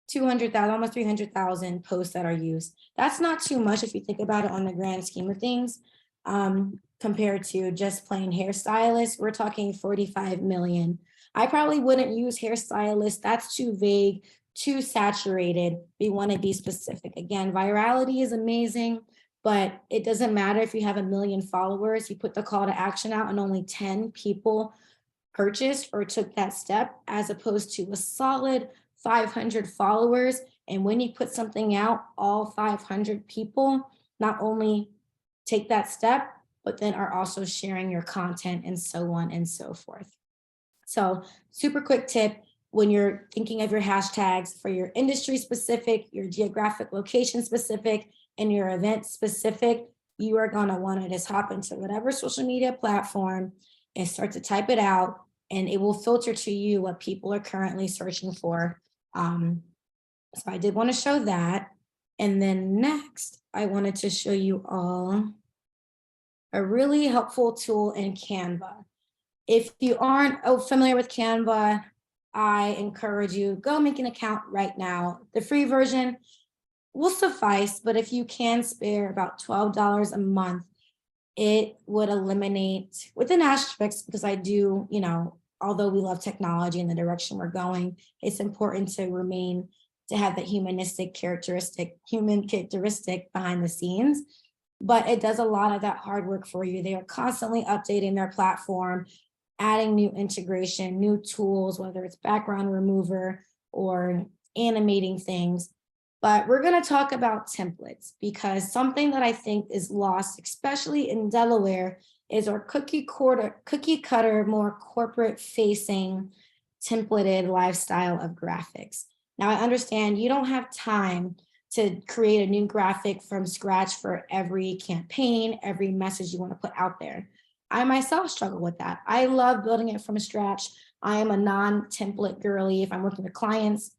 200,000, almost 300,000 posts that are used. That's not too much if you think about it on the grand scheme of things. Compared to just plain hairstylist, we're talking 45 million. I probably wouldn't use hairstylist. That's too vague, too saturated. We want to be specific. Again, virality is amazing, but it doesn't matter if you have 1 million followers. You put the call to action out and only 10 people purchased or took that step, as opposed to a solid 500 followers. And when you put something out, all 500 people not only take that step, but then are also sharing your content and so on and so forth. So super quick tip, when you're thinking of your hashtags for your industry specific, your geographic location specific, and your event specific, you are going to want to just hop into whatever social media platform and start to type it out, and it will filter to you what people are currently searching for. So I did want to show that. And then next, I wanted to show you all a really helpful tool in Canva. If you aren't familiar with Canva, I encourage you, go make an account right now. The free version will suffice, but if you can spare about $12 a month, it would eliminate, with an asterisk, because I do, you know, although we love technology and the direction we're going, it's important to have that human characteristic behind the scenes. But it does a lot of that hard work for you. They are constantly updating their platform, adding new integration, new tools, whether it's background remover or animating things. But we're going to talk about templates, because something that I think is lost, especially in Delaware, is our cookie cutter, more corporate facing templated lifestyle of graphics. Now, I understand you don't have time to create a new graphic from scratch for every campaign, every message you want to put out there. I myself struggle with that. I love building it from scratch. I am a non-template girly. If I'm working with clients,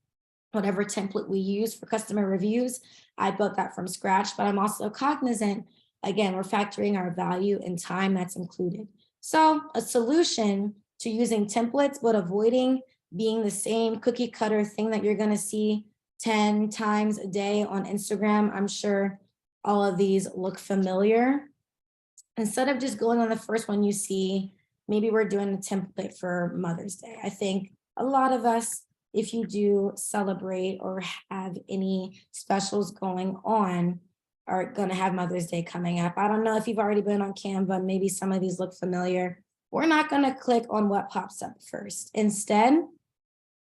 whatever template we use for customer reviews, I built that from scratch, but I'm also cognizant, again, we're factoring our value and time that's included. So a solution to using templates, but avoiding being the same cookie cutter thing that you're going to see 10 times a day on Instagram. I'm sure all of these look familiar. Instead of just going on the first one you see, maybe we're doing a template for Mother's Day. I think a lot of us, if you do celebrate or have any specials going on, are going to have Mother's Day coming up. I don't know if you've already been on Canva, maybe some of these look familiar, we're not going to click on what pops up first. Instead,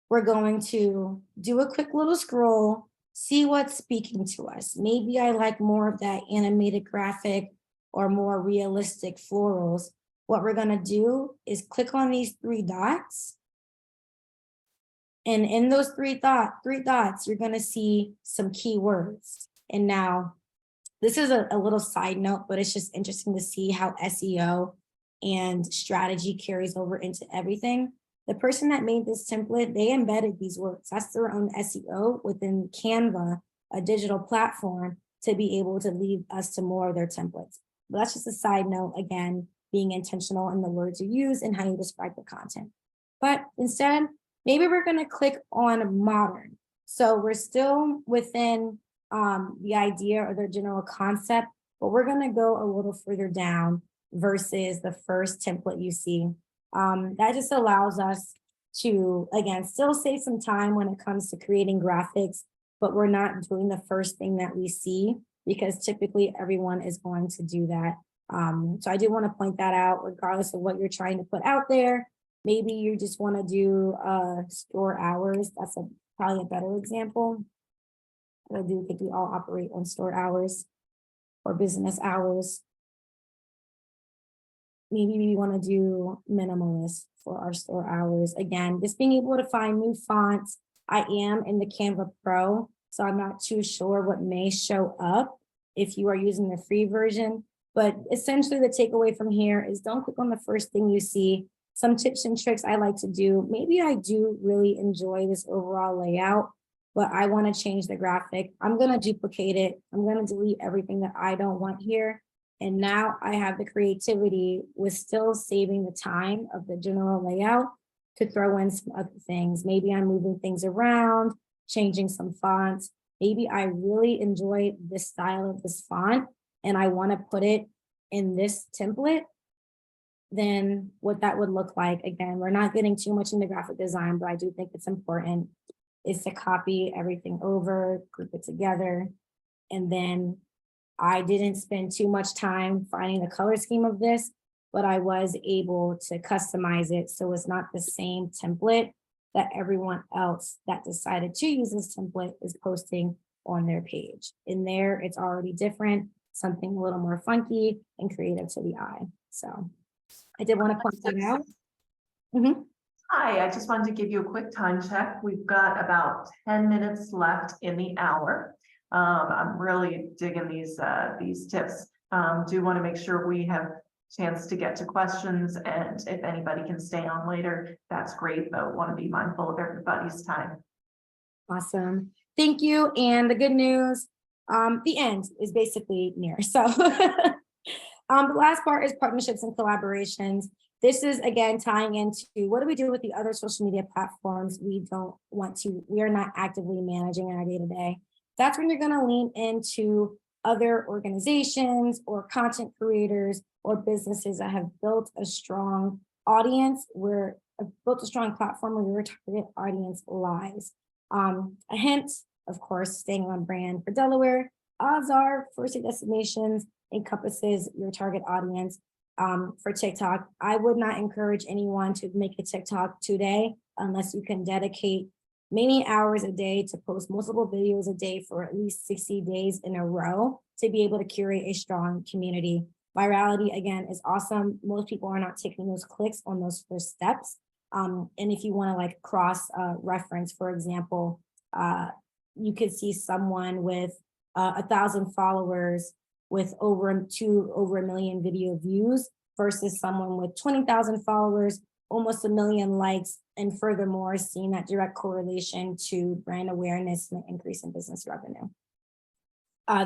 we're going to do a quick little scroll, see what's speaking to us. Maybe I like more of that animated graphic or more realistic florals. What we're going to do is click on these three dots. And in those three dots, you're going to see some keywords. And now, this is a little side note, but it's just interesting to see how SEO and strategy carries over into everything. The person that made this template, they embedded these words. That's their own SEO within Canva, a digital platform, to be able to lead us to more of their templates. But that's just a side note, again, being intentional in the words you use and how you describe the content. But instead, maybe we're going to click on modern. So we're still within the idea or the general concept, but we're going to go a little further down versus the first template you see. That just allows us to, again, still save some time when it comes to creating graphics, but we're not doing the first thing that we see because typically everyone is going to do that. So I do want to point that out, regardless of what you're trying to put out there. Maybe you just want to do store hours. That's probably a better example. I do think we all operate on store hours or business hours. Maybe we want to do minimalist for our store hours. Again, just being able to find new fonts. I am in the Canva Pro, so I'm not too sure what may show up if you are using the free version. But essentially the takeaway from here is don't click on the first thing you see. Some tips and tricks I like to do. Maybe I do really enjoy this overall layout, but I want to change the graphic. I'm going to duplicate it. I'm going to delete everything that I don't want here. And now I have the creativity with still saving the time of the general layout to throw in some other things. Maybe I'm moving things around, changing some fonts. Maybe I really enjoy this style of this font and I want to put it in this template. Then what that would look like, again, we're not getting too much into graphic design, but I do think it's important, is to copy everything over, group it together. And then I didn't spend too much time finding the color scheme of this, but I was able to customize it so it's not the same template that everyone else that decided to use this template is posting on their page. In there, it's already different, something a little more funky and creative to the eye. So I did want to point that out. Hi, I just wanted to give you a quick time check. We've got about 10 minutes left in the hour. I'm really digging these tips. Do want to make sure we have a chance to get to questions, and if anybody can stay on later, that's great, but want to be mindful of everybody's time. Awesome. Thank you. And the good news, the end is basically near. So the last part is partnerships and collaborations. This is, again, tying into what do we do with the other social media platforms we are not actively managing in our day-to-day. That's when you're going to lean into other organizations or content creators or businesses that have built a strong audience, built a strong platform where your target audience lies. A hint, of course, staying on brand for Delaware. Odds are first destinations encompasses your target audience. For TikTok, I would not encourage anyone to make a TikTok today unless you can dedicate many hours a day to post multiple videos a day for at least 60 days in a row to be able to curate a strong community. Virality, again, is awesome. Most people are not taking those clicks on those first steps. And if you want to like cross reference, for example, you could see someone with 1,000 followers with over a million video views versus someone with 20,000 followers, almost 1 million likes, and furthermore, seeing that direct correlation to brand awareness and increase in business revenue.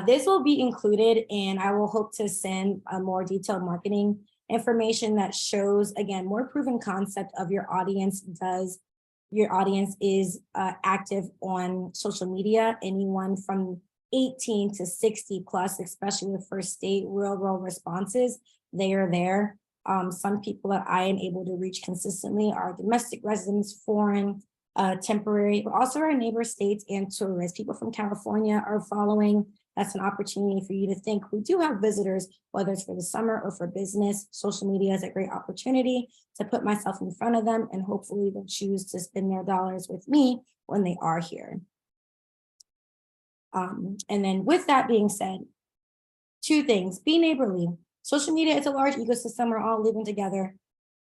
This will be included, and I will hope to send a more detailed marketing information that shows, again, more proven concept of your audience is active on social media. Anyone from 18 to 60 plus, especially the first state real world responses, they are there. Some people that I am able to reach consistently are domestic residents, foreign, temporary, but also our neighbor states and tourists. People from California are following. That's an opportunity for you to think. We do have visitors, whether it's for the summer or for business. Social media is a great opportunity to put myself in front of them, and hopefully they'll choose to spend their dollars with me when they are here. And then with that being said, two things: be neighborly. Social media is a large ecosystem. We're all living together.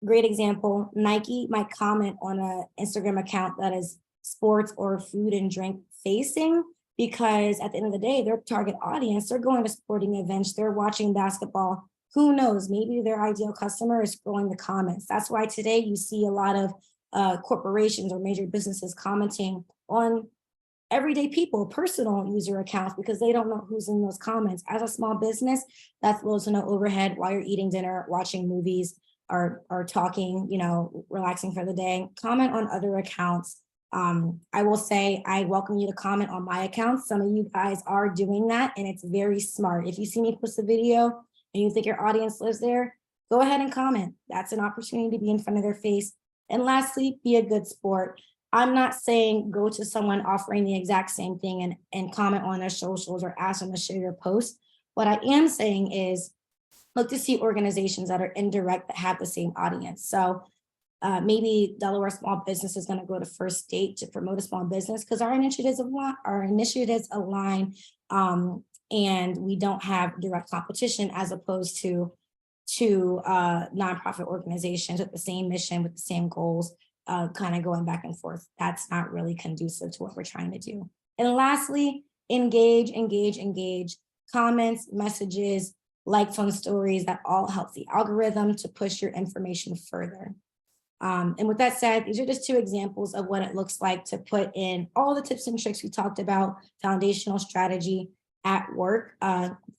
Great example, Nike might comment on an Instagram account that is sports or food and drink facing, because at the end of the day, their target audience, they're going to sporting events, they're watching basketball. Who knows? Maybe their ideal customer is scrolling the comments. That's why today you see a lot of corporations or major businesses commenting on everyday people, personal user accounts, because they don't know who's in those comments. As a small business, that's little to no overhead while you're eating dinner, watching movies, or talking, relaxing for the day. Comment on other accounts. I will say I welcome you to comment on my accounts. Some of you guys are doing that, and it's very smart. If you see me post a video and you think your audience lives there, go ahead and comment. That's an opportunity to be in front of their face. And lastly, be a good sport. I'm not saying go to someone offering the exact same thing and comment on their socials or ask them to share your post. What I am saying is look to see organizations that are indirect that have the same audience. So maybe Delaware Small Business is going to go to First State to promote a small business because our initiatives align, and we don't have direct competition as opposed to nonprofit organizations with the same mission, with the same goals, kind of going back and forth. That's not really conducive to what we're trying to do. And lastly, engage. Comments, messages, likes on stories, that all help the algorithm to push your information further. And with that said, these are just two examples of what it looks like to put in all the tips and tricks we talked about, foundational strategy at work.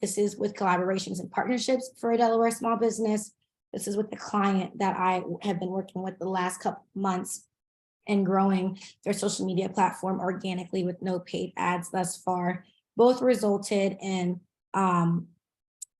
This is with collaborations and partnerships for a Delaware small business. This is with the client that I have been working with the last couple of months and growing their social media platform organically with no paid ads thus far. Both resulted in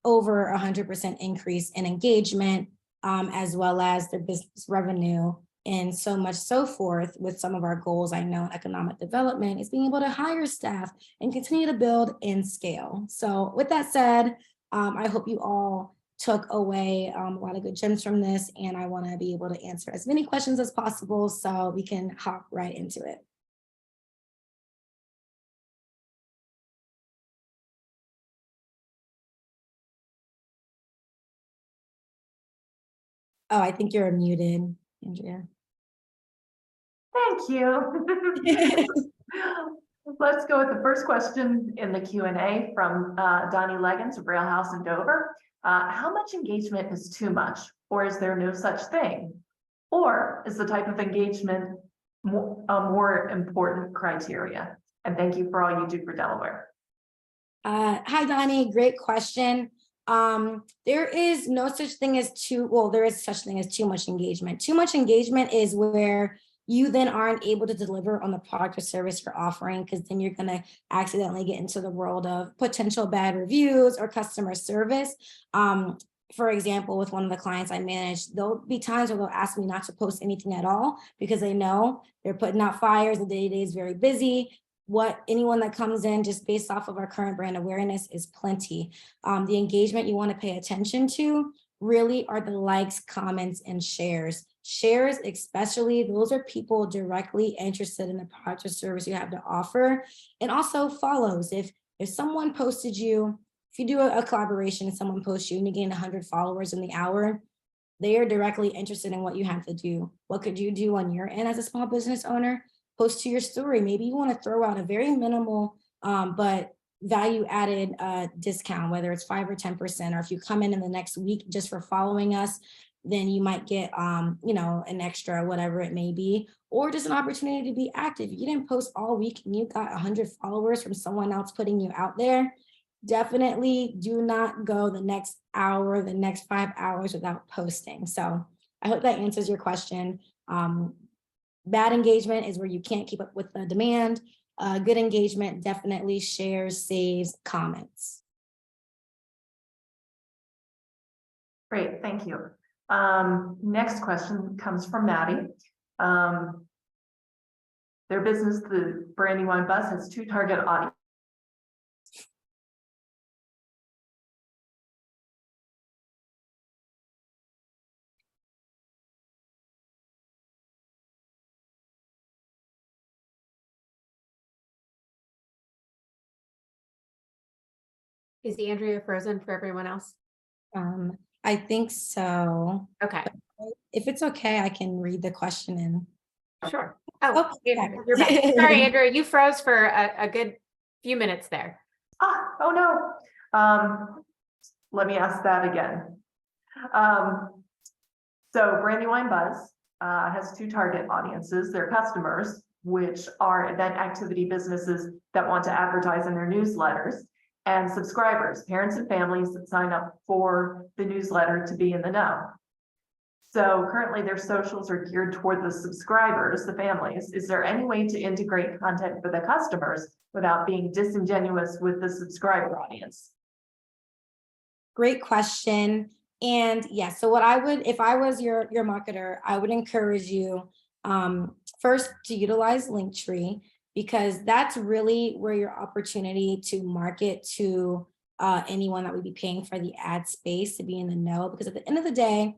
over 100% increase in engagement, as well as their business revenue, and so much so forth. With some of our goals, I know economic development is being able to hire staff and continue to build and scale. So with that said, I hope you all took away a lot of good gems from this, and I want to be able to answer as many questions as possible so we can hop right into it. Oh, I think you're muted, Andrea. Thank you. Let's go with the first question in the Q&A from Donnie Leggins of Rail House in Dover. How much engagement is too much, or is there no such thing? Or is the type of engagement a more important criteria? And thank you for all you do for Delaware. Hi, Donnie, great question. There is no such thing as there is such thing as too much engagement. Too much engagement is where you then aren't able to deliver on the product or service you're offering, because then you're going to accidentally get into the world of potential bad reviews or customer service. For example, with one of the clients I manage, there'll be times where they'll ask me not to post anything at all because they know they're putting out fires. The day-to-day is very busy. Anyone that comes in just based off of our current brand awareness is plenty. The engagement you want to pay attention to really are the likes, comments, and shares. Shares, especially, those are people directly interested in the product or service you have to offer. And also follows. If someone posted you, if you do a collaboration and someone posts you and you gain 100 followers in the hour, they are directly interested in what you have to do. What could you do on your end as a small business owner? Post to your story. Maybe you want to throw out a very minimal but value added discount, whether it's 5 or 10%, or if you come in the next week just for following us, then you might get an extra, whatever it may be, or just an opportunity to be active. You didn't post all week and you got 100 followers from someone else putting you out there. Definitely do not go the next hour, the next 5 hours without posting. So I hope that answers your question. Bad engagement is where you can't keep up with the demand. Good engagement, definitely shares, saves, comments. Great, thank you. Next question comes from Maddie. Their business, the Brandywine Bus, has 2 target audiences. Is Andrea frozen for everyone else? I think so. Okay, If it's okay, I can read the question in. sure. Oh, Oh, you're back. Sorry, Andrea, you froze for a good few minutes there. Oh no. Let me ask that again. So Brandywine Buzz has two target audiences. Their customers, which are event activity businesses that want to advertise in their newsletters, and subscribers, parents and families that sign up for the newsletter to be in the know. So currently their socials are geared toward the subscribers, the families. Is there any way to integrate content for the customers without being disingenuous with the subscriber audience? Great question. And yeah, so what I would, if I was your marketer, I would encourage you first to utilize Linktree, because that's really where your opportunity to market to anyone that would be paying for the ad space to be in the know. Because at the end of the day,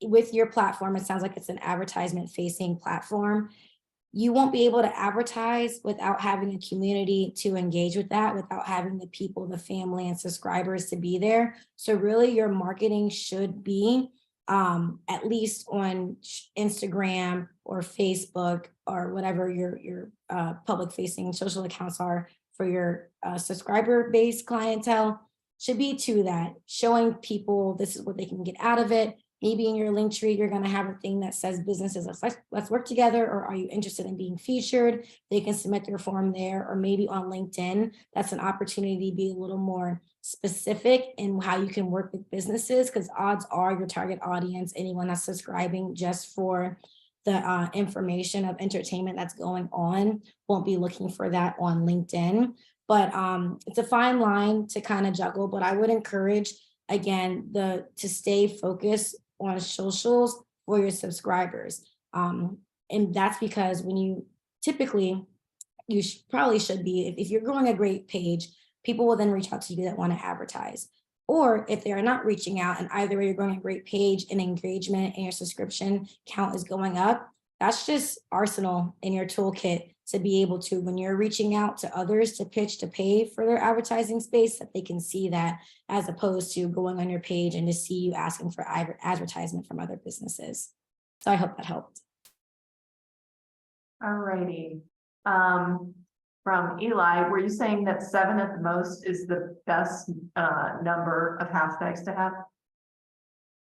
with your platform, it sounds like it's an advertisement facing platform. You won't be able to advertise without having a community to engage with that, without having the people, the family and subscribers to be there. So really your marketing should be at least on Instagram or Facebook or whatever your public facing social accounts are for your subscriber based clientele, should be to that, showing people this is what they can get out of it. Maybe in your link tree, you're going to have a thing that says businesses, let's work together, or are you interested in being featured? They can submit their form there, or maybe on LinkedIn. That's an opportunity to be a little more specific in how you can work with businesses, because odds are your target audience, anyone that's subscribing just for the information of entertainment that's going on, won't be looking for that on LinkedIn. But it's a fine line to kind of juggle, but I would encourage, again, to stay focused on socials for your subscribers. And that's because when you typically, you probably should be, if you're growing a great page, people will then reach out to you that want to advertise. Or if they are not reaching out and either way you're growing a great page and engagement and your subscription count is going up, that's just arsenal in your toolkit to be able to, when you're reaching out to others to pitch to pay for their advertising space, that they can see that, as opposed to going on your page and to see you asking for advertisement from other businesses. So I hope that helped. All righty. From Eli, were you saying that 7 at the most is the best number of hashtags to have?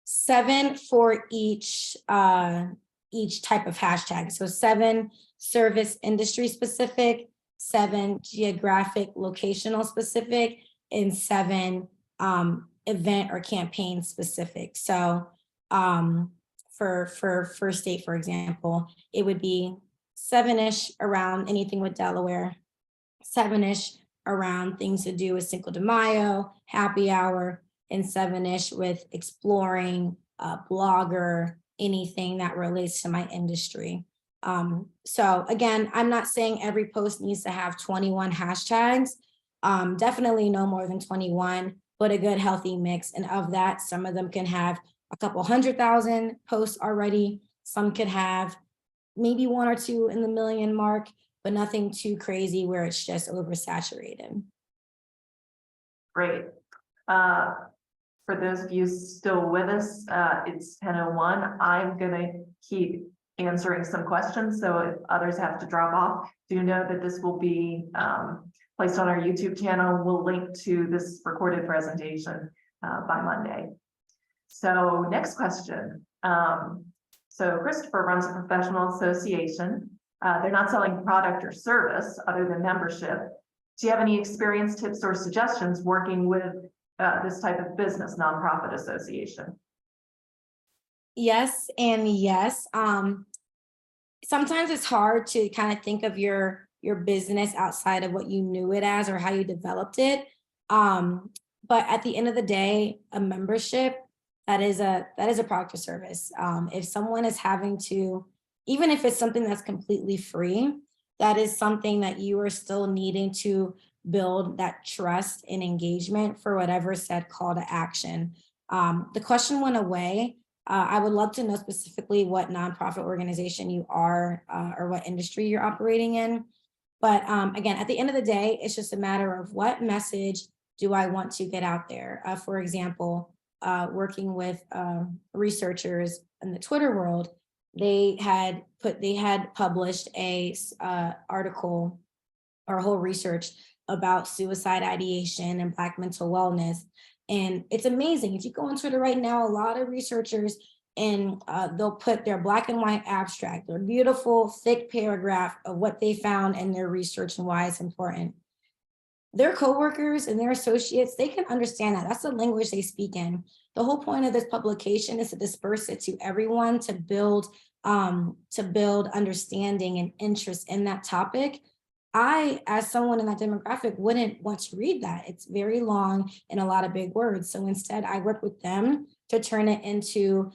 7 for each type of hashtag. So 7 service industry specific, 7 geographic locational specific, and 7 event or campaign specific. So for state, for example, it would be 7-ish around anything with Delaware, 7-ish around things to do with Cinco de Mayo, happy hour, and 7-ish with exploring, blogger, anything that relates to my industry. So again, I'm not saying every post needs to have 21 hashtags, definitely no more than 21, but a good healthy mix. And of that, some of them can have a couple 100,000 posts already. Some could have maybe 1 or 2 in the million mark, but nothing too crazy where it's just oversaturated. Great. For those of you still with us, it's 10:01. I'm gonna keep answering some questions. So if others have to drop off, do know that this will be placed on our YouTube channel. We'll link to this recorded presentation by Monday. So next question. So Christopher runs a professional association. They're not selling product or service other than membership. Do you have any experience, tips, or suggestions working with this type of business nonprofit association? Yes and yes. Sometimes it's hard to kind of think of your business outside of what you knew it as or how you developed it. But at the end of the day, a membership, that is a product or service. If someone is having to, even if it's something that's completely free, that is something that you are still needing to build that trust and engagement for whatever said call to action. The question went away. I would love to know specifically what nonprofit organization you are or what industry you're operating in. But again, at the end of the day, it's just a matter of what message do I want to get out there? For example, working with researchers in the Twitter world, they had published a article or whole research about suicide ideation and Black mental wellness. And it's amazing. If you go on Twitter right now, a lot of researchers, and they'll put their black and white abstract, their beautiful thick paragraph of what they found in their research and why it's important. Their coworkers and their associates, they can understand that. That's the language they speak in. The whole point of this publication is to disperse it to everyone, to build understanding and interest in that topic. I, as someone in that demographic, wouldn't want to read that. It's very long and a lot of big words. So instead, I work with them to turn it into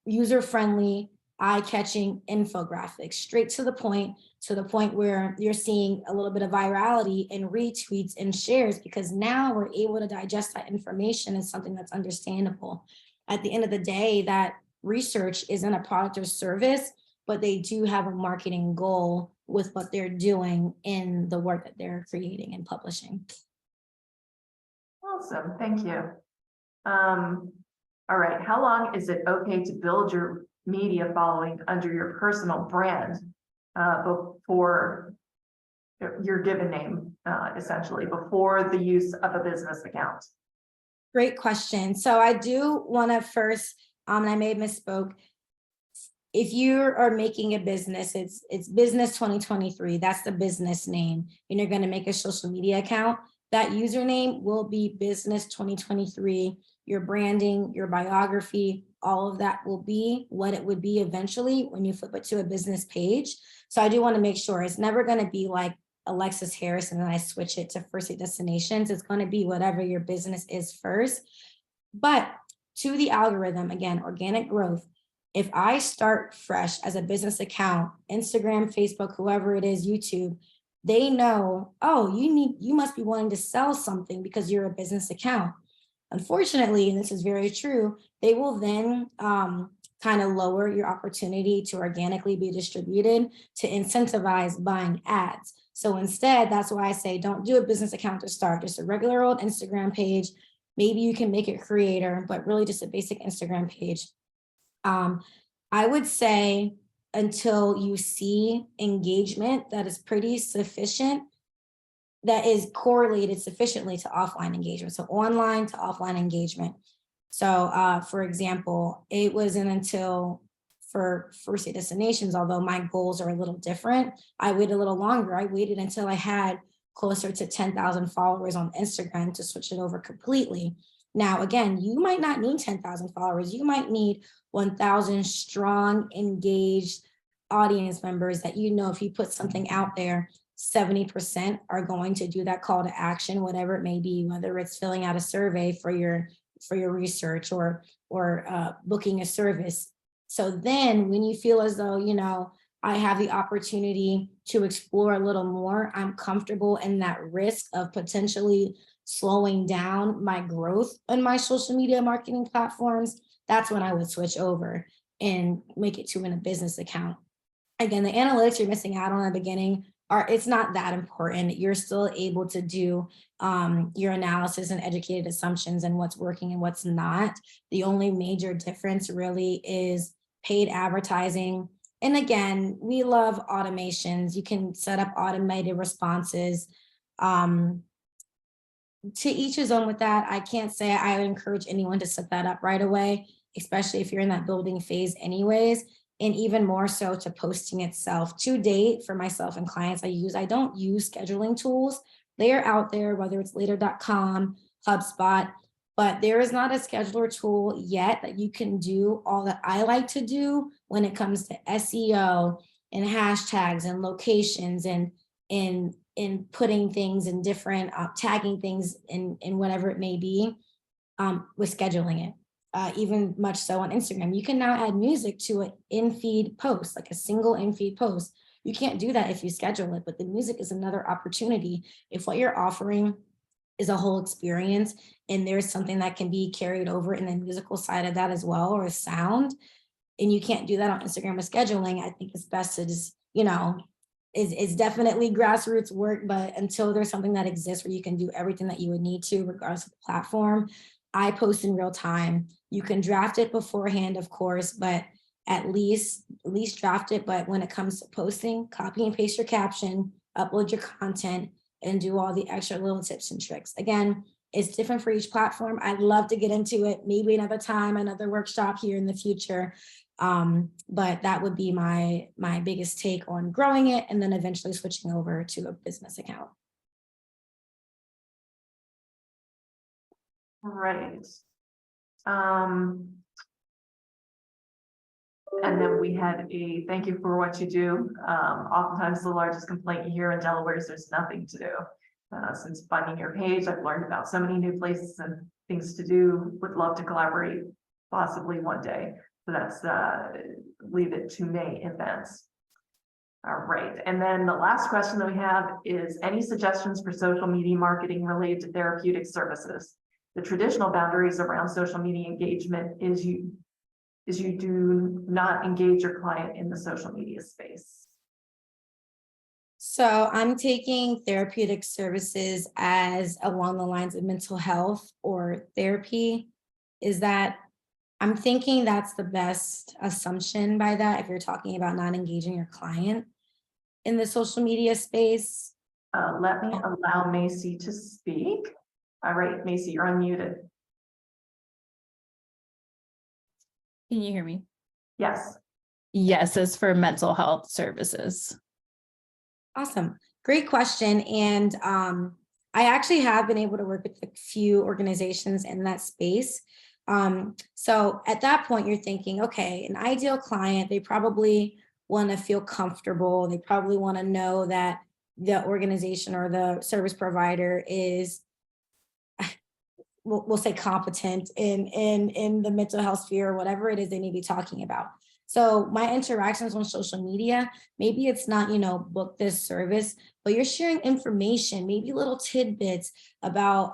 user-friendly, eye-catching infographics, straight to the point where you're seeing a little bit of virality and retweets and shares, because now we're able to digest that information as something that's understandable. At the end of the day, that research isn't a product or service, but they do have a marketing goal with what they're doing in the work that they're creating and publishing. Awesome, thank you. All right, how long is it okay to build your media following under your personal brand before your given name, essentially, before the use of a business account? Great question. So I do want to first, and I may have misspoke. If you are making a business, it's Business 2023. That's the business name, and you're going to make a social media account. That username will be Business 2023. Your branding, your biography, all of that will be what it would be eventually when you flip it to a business page. So I do want to make sure it's never going to be like Alexis Harris and then I switch it to First Aid Destinations. It's going to be whatever your business is first. But to the algorithm, again, organic growth. If I start fresh as a business account, Instagram, Facebook, whoever it is, YouTube, they know, oh, you must be wanting to sell something because you're a business account. Unfortunately, and this is very true, they will then kind of lower your opportunity to organically be distributed to incentivize buying ads. So instead, that's why I say don't do a business account to start, just a regular old Instagram page. Maybe you can make it creator, but really just a basic Instagram page. I would say until you see engagement that is pretty sufficient, that is correlated sufficiently to offline engagement. So online to offline engagement. So for example, it wasn't until for First Aid Destinations, although my goals are a little different, I waited a little longer. I waited until I had closer to 10,000 followers on Instagram to switch it over completely. Now, again, you might not need 10,000 followers. You might need 1,000 strong, engaged audience members that, you know, if you put something out there, 70% are going to do that call to action, whatever it may be, whether it's filling out a survey for your research or booking a service. So then when you feel as though, you know, I have the opportunity to explore a little more, I'm comfortable in that risk of potentially slowing down my growth on my social media marketing platforms, that's when I would switch over and make it to a business account. Again, the analytics you're missing out on in the beginning it's not that important. You're still able to do your analysis and educated assumptions and what's working and what's not. The only major difference really is paid advertising. And again, we love automations. You can set up automated responses. To each his own with that. I can't say I would encourage anyone to set that up right away, especially if you're in that building phase anyways. And even more so to posting itself. To date, for myself and clients I don't use scheduling tools. They are out there, whether it's later.com, HubSpot, but there is not a scheduler tool yet that you can do all that I like to do when it comes to SEO and hashtags and locations and in putting things in different, tagging things in whatever it may be, with scheduling it. Even much so on Instagram. You can now add music to an in-feed post, like a single in-feed post. You can't do that if you schedule it, but the music is another opportunity. If what you're offering is a whole experience and there's something that can be carried over in the musical side of that as well, or sound, and you can't do that on Instagram with scheduling, I think it's best to just, you know, is definitely grassroots work, but until there's something that exists where you can do everything that you would need to, regardless of the platform, I post in real time. You can draft it beforehand, of course, but at least draft it. But when it comes to posting, copy and paste your caption, upload your content, and do all the extra little tips and tricks. Again, it's different for each platform. I'd love to get into it, maybe another time, another workshop here in the future. But that would be my biggest take on growing it and then eventually switching over to a business account. Right. And then we had a thank you for what you do. Oftentimes the largest complaint you hear in Delaware is there's nothing to do. Since finding your page, I've learned about so many new places and things to do. Would love to collaborate possibly one day. So that's Leave It to May events. All right. And then the last question that we have is any suggestions for social media marketing related to therapeutic services? The traditional boundaries around social media engagement is you do not engage your client in the social media space. So I'm taking therapeutic services as along the lines of mental health or therapy. Is that I'm thinking that's the best assumption by that if you're talking about not engaging your client in the social media space. Let me allow Macy to speak. All right, Macy, you're unmuted. Can you hear me? Yes. Yes, it's for mental health services. Awesome. Great question. And I actually have been able to work with a few organizations in that space. So at that point, you're thinking, okay, an ideal client, they probably want to feel comfortable. They probably want to know that the organization or the service provider is, we'll say, competent in the mental health sphere or whatever it is they may be talking about. So my interactions on social media, maybe it's not, book this service, but you're sharing information, maybe little tidbits about,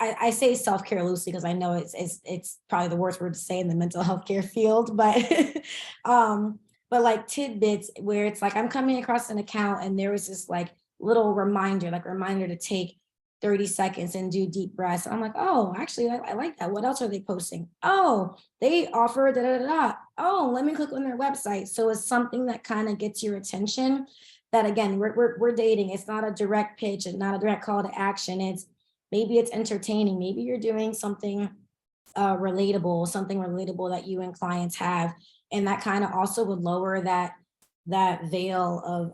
I say self-care loosely because I know it's probably the worst word to say in the mental health care field, but like tidbits where it's like I'm coming across an account and there was this like little reminder to take 30 seconds and do deep breaths. I'm like, oh, actually, I like that. What else are they posting? Oh, they offer da da da da. Oh, let me click on their website. So it's something that kind of gets your attention. That again, we're dating. It's not a direct pitch and not a direct call to action. Maybe it's entertaining. Maybe you're doing something relatable that you and clients have, and that kind of also would lower that veil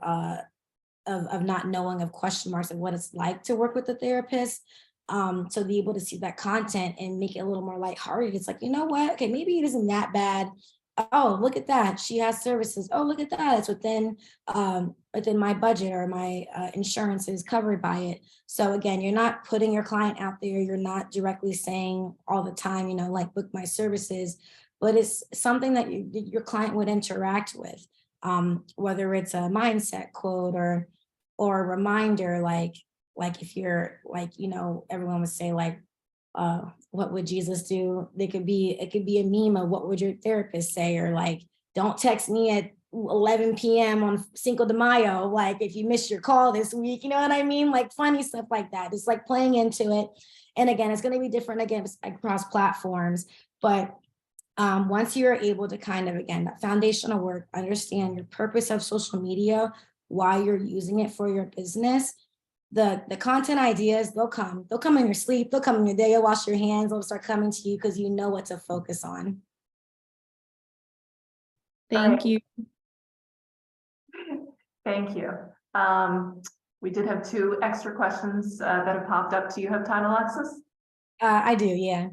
of not knowing, of question marks of what it's like to work with a therapist. So be able to see that content and make it a little more lighthearted. It's like, you know what? Okay, maybe it isn't that bad. Oh, look at that. She has services. Oh, look at that. It's within my budget, or my insurance is covered by it. So again, you're not putting your client out there. You're not directly saying all the time, like book my services, but it's something that your client would interact with, whether it's a mindset quote or a reminder, like if you're like, everyone would say like, what would Jesus do? It could be a meme of what would your therapist say, or like, don't text me at 11 p.m. on Cinco de Mayo, like if you missed your call this week, you know what I mean? Like funny stuff like that. It's like playing into it. And again, it's going to be different across platforms, but once you're able to kind of, again, that foundational work, understand your purpose of social media, why you're using it for your business, the content ideas, they'll come in your sleep, they'll come in your day, you'll wash your hands, they'll start coming to you because you know what to focus on. Thank you. Thank you. We did have 2 extra questions that have popped up. Do you have time, Alexis? I do, yeah.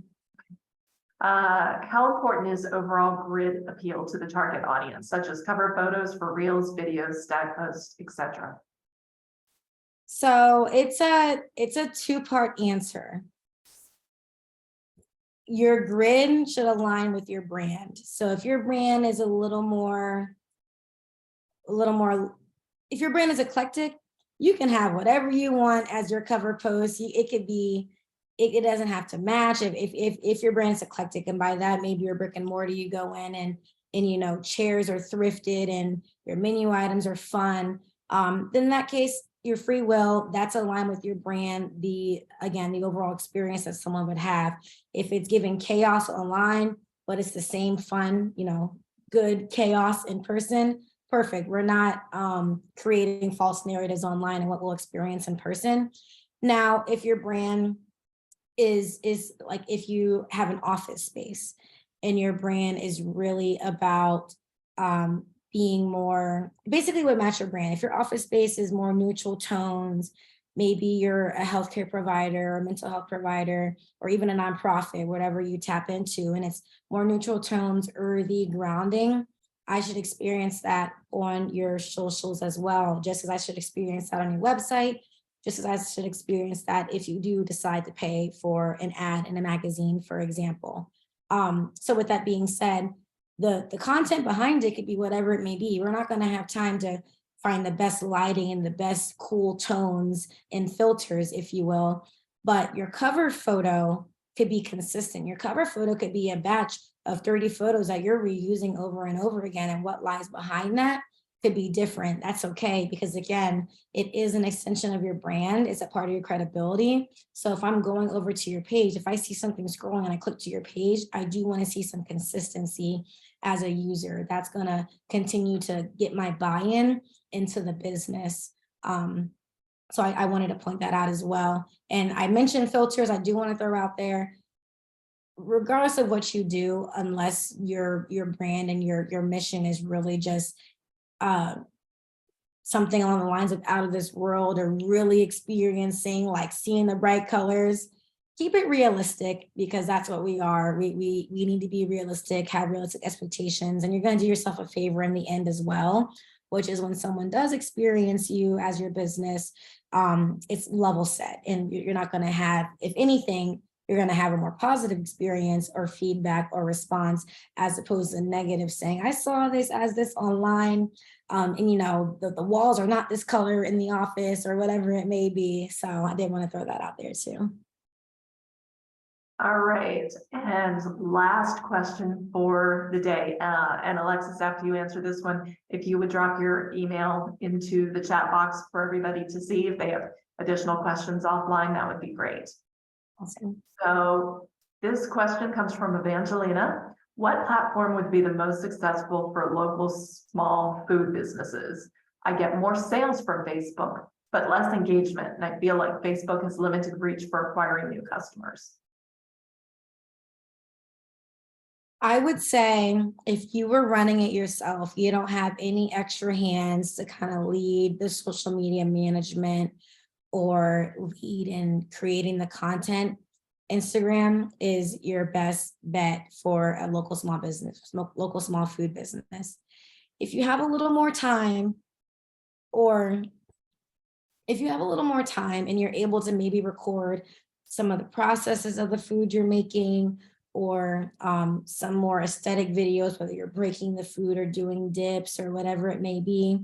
How important is overall grid appeal to the target audience, such as cover photos for reels, videos, stag posts, etc.? So it's a 2-part answer. Your grid should align with your brand. So if your brand is a little more, if your brand is eclectic, you can have whatever you want as your cover post. It doesn't have to match if your brand is eclectic, and by that maybe your brick and mortar, you go in and, you know, chairs are thrifted and your menu items are fun, then in that case, your free will, that's aligned with your brand, the overall experience that someone would have. If it's giving chaos online, but it's the same fun, you know, good chaos in person, perfect. We're not creating false narratives online and what we'll experience in person. Now, if your brand is like, if you have an office space and your brand is really about being more, basically what match your brand. If your office space is more neutral tones, maybe you're a healthcare provider or mental health provider, or even a nonprofit, whatever you tap into, and it's more neutral tones, earthy, grounding, I should experience that on your socials as well, just as I should experience that on your website, just as I should experience that if you do decide to pay for an ad in a magazine, for example. So with that being said, the content behind it could be whatever it may be. We're not going to have time to find the best lighting and the best cool tones and filters, if you will, but your cover photo could be consistent. Your cover photo could be a batch of 30 photos that you're reusing over and over again, and what lies behind that could be different. That's okay, because again, it is an extension of your brand. It's a part of your credibility. So if I'm going over to your page, if I see something scrolling and I click to your page, I do want to see some consistency as a user. That's going to continue to get my buy-in into the business. So I wanted to point that out as well. And I mentioned filters. I do want to throw out there, regardless of what you do, unless your brand and your mission is really just something along the lines of out of this world, or really experiencing, like seeing the bright colors, keep it realistic, because that's what we are. We need to be realistic, have realistic expectations, and you're going to do yourself a favor in the end as well, which is when someone does experience you as your business, it's level set, and you're not going to have, if anything, you're going to have a more positive experience or feedback or response, as opposed to negative, saying, I saw this as this online, and you know, the walls are not this color in the office, or whatever it may be. So I did want to throw that out there too. All right, and last question for the day. And Alexis, after you answer this one, if you would drop your email into the chat box for everybody to see if they have additional questions offline, that would be great. Awesome. So this question comes from Evangelina. What platform would be the most successful for local small food businesses? I get more sales from Facebook, but less engagement, and I feel like Facebook has limited reach for acquiring new customers. I would say if you were running it yourself, you don't have any extra hands to kind of lead the social media management or lead in creating the content, Instagram is your best bet for a local small business, local small food business. If you have a little more time, or if you have a little more time and you're able to maybe record some of the processes of the food you're making, or some more aesthetic videos, whether you're breaking the food or doing dips or whatever it may be,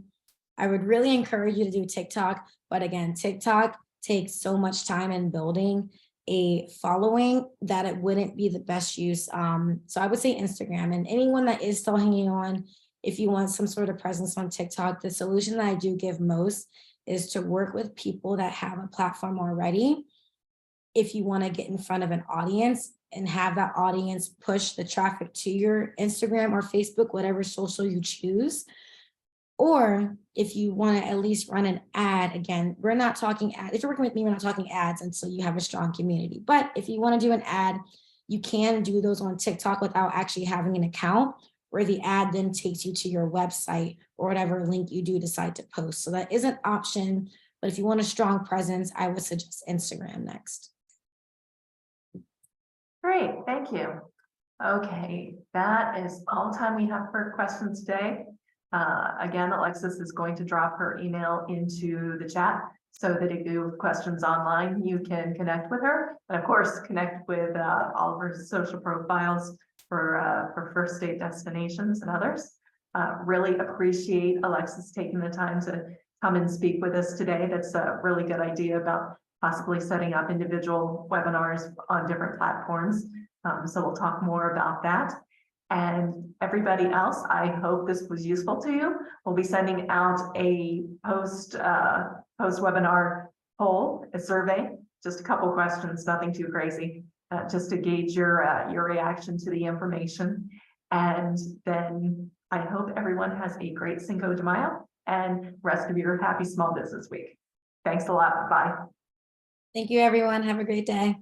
I would really encourage you to do TikTok. But again, TikTok takes so much time in building a following that it wouldn't be the best use. So I would say Instagram, and anyone that is still hanging on, if you want some sort of presence on TikTok, the solution that I do give most is to work with people that have a platform already. If you want to get in front of an audience and have that audience push the traffic to your Instagram or Facebook, whatever social you choose. Or if you want to at least run an ad, again, we're not talking ad. If you're working with me, we're not talking ads until you have a strong community. But if you want to do an ad, you can do those on TikTok without actually having an account, where the ad then takes you to your website or whatever link you do decide to post. So that is an option. But if you want a strong presence, I would suggest Instagram next. Great, thank you. Okay, that is all the time we have for questions today. Again, Alexis is going to drop her email into the chat so that if you have questions online, you can connect with her. And of course, connect with all of her social profiles for First State Destinations and others. Really appreciate Alexis taking the time to come and speak with us today. That's a really good idea about possibly setting up individual webinars on different platforms. So we'll talk more about that. And everybody else, I hope this was useful to you. We'll be sending out a post webinar poll, a survey, just a couple questions, nothing too crazy, just to gauge your reaction to the information. And then I hope everyone has a great Cinco de Mayo and rest of your happy small business week. Thanks a lot. Bye. Thank you, everyone. Have a great day.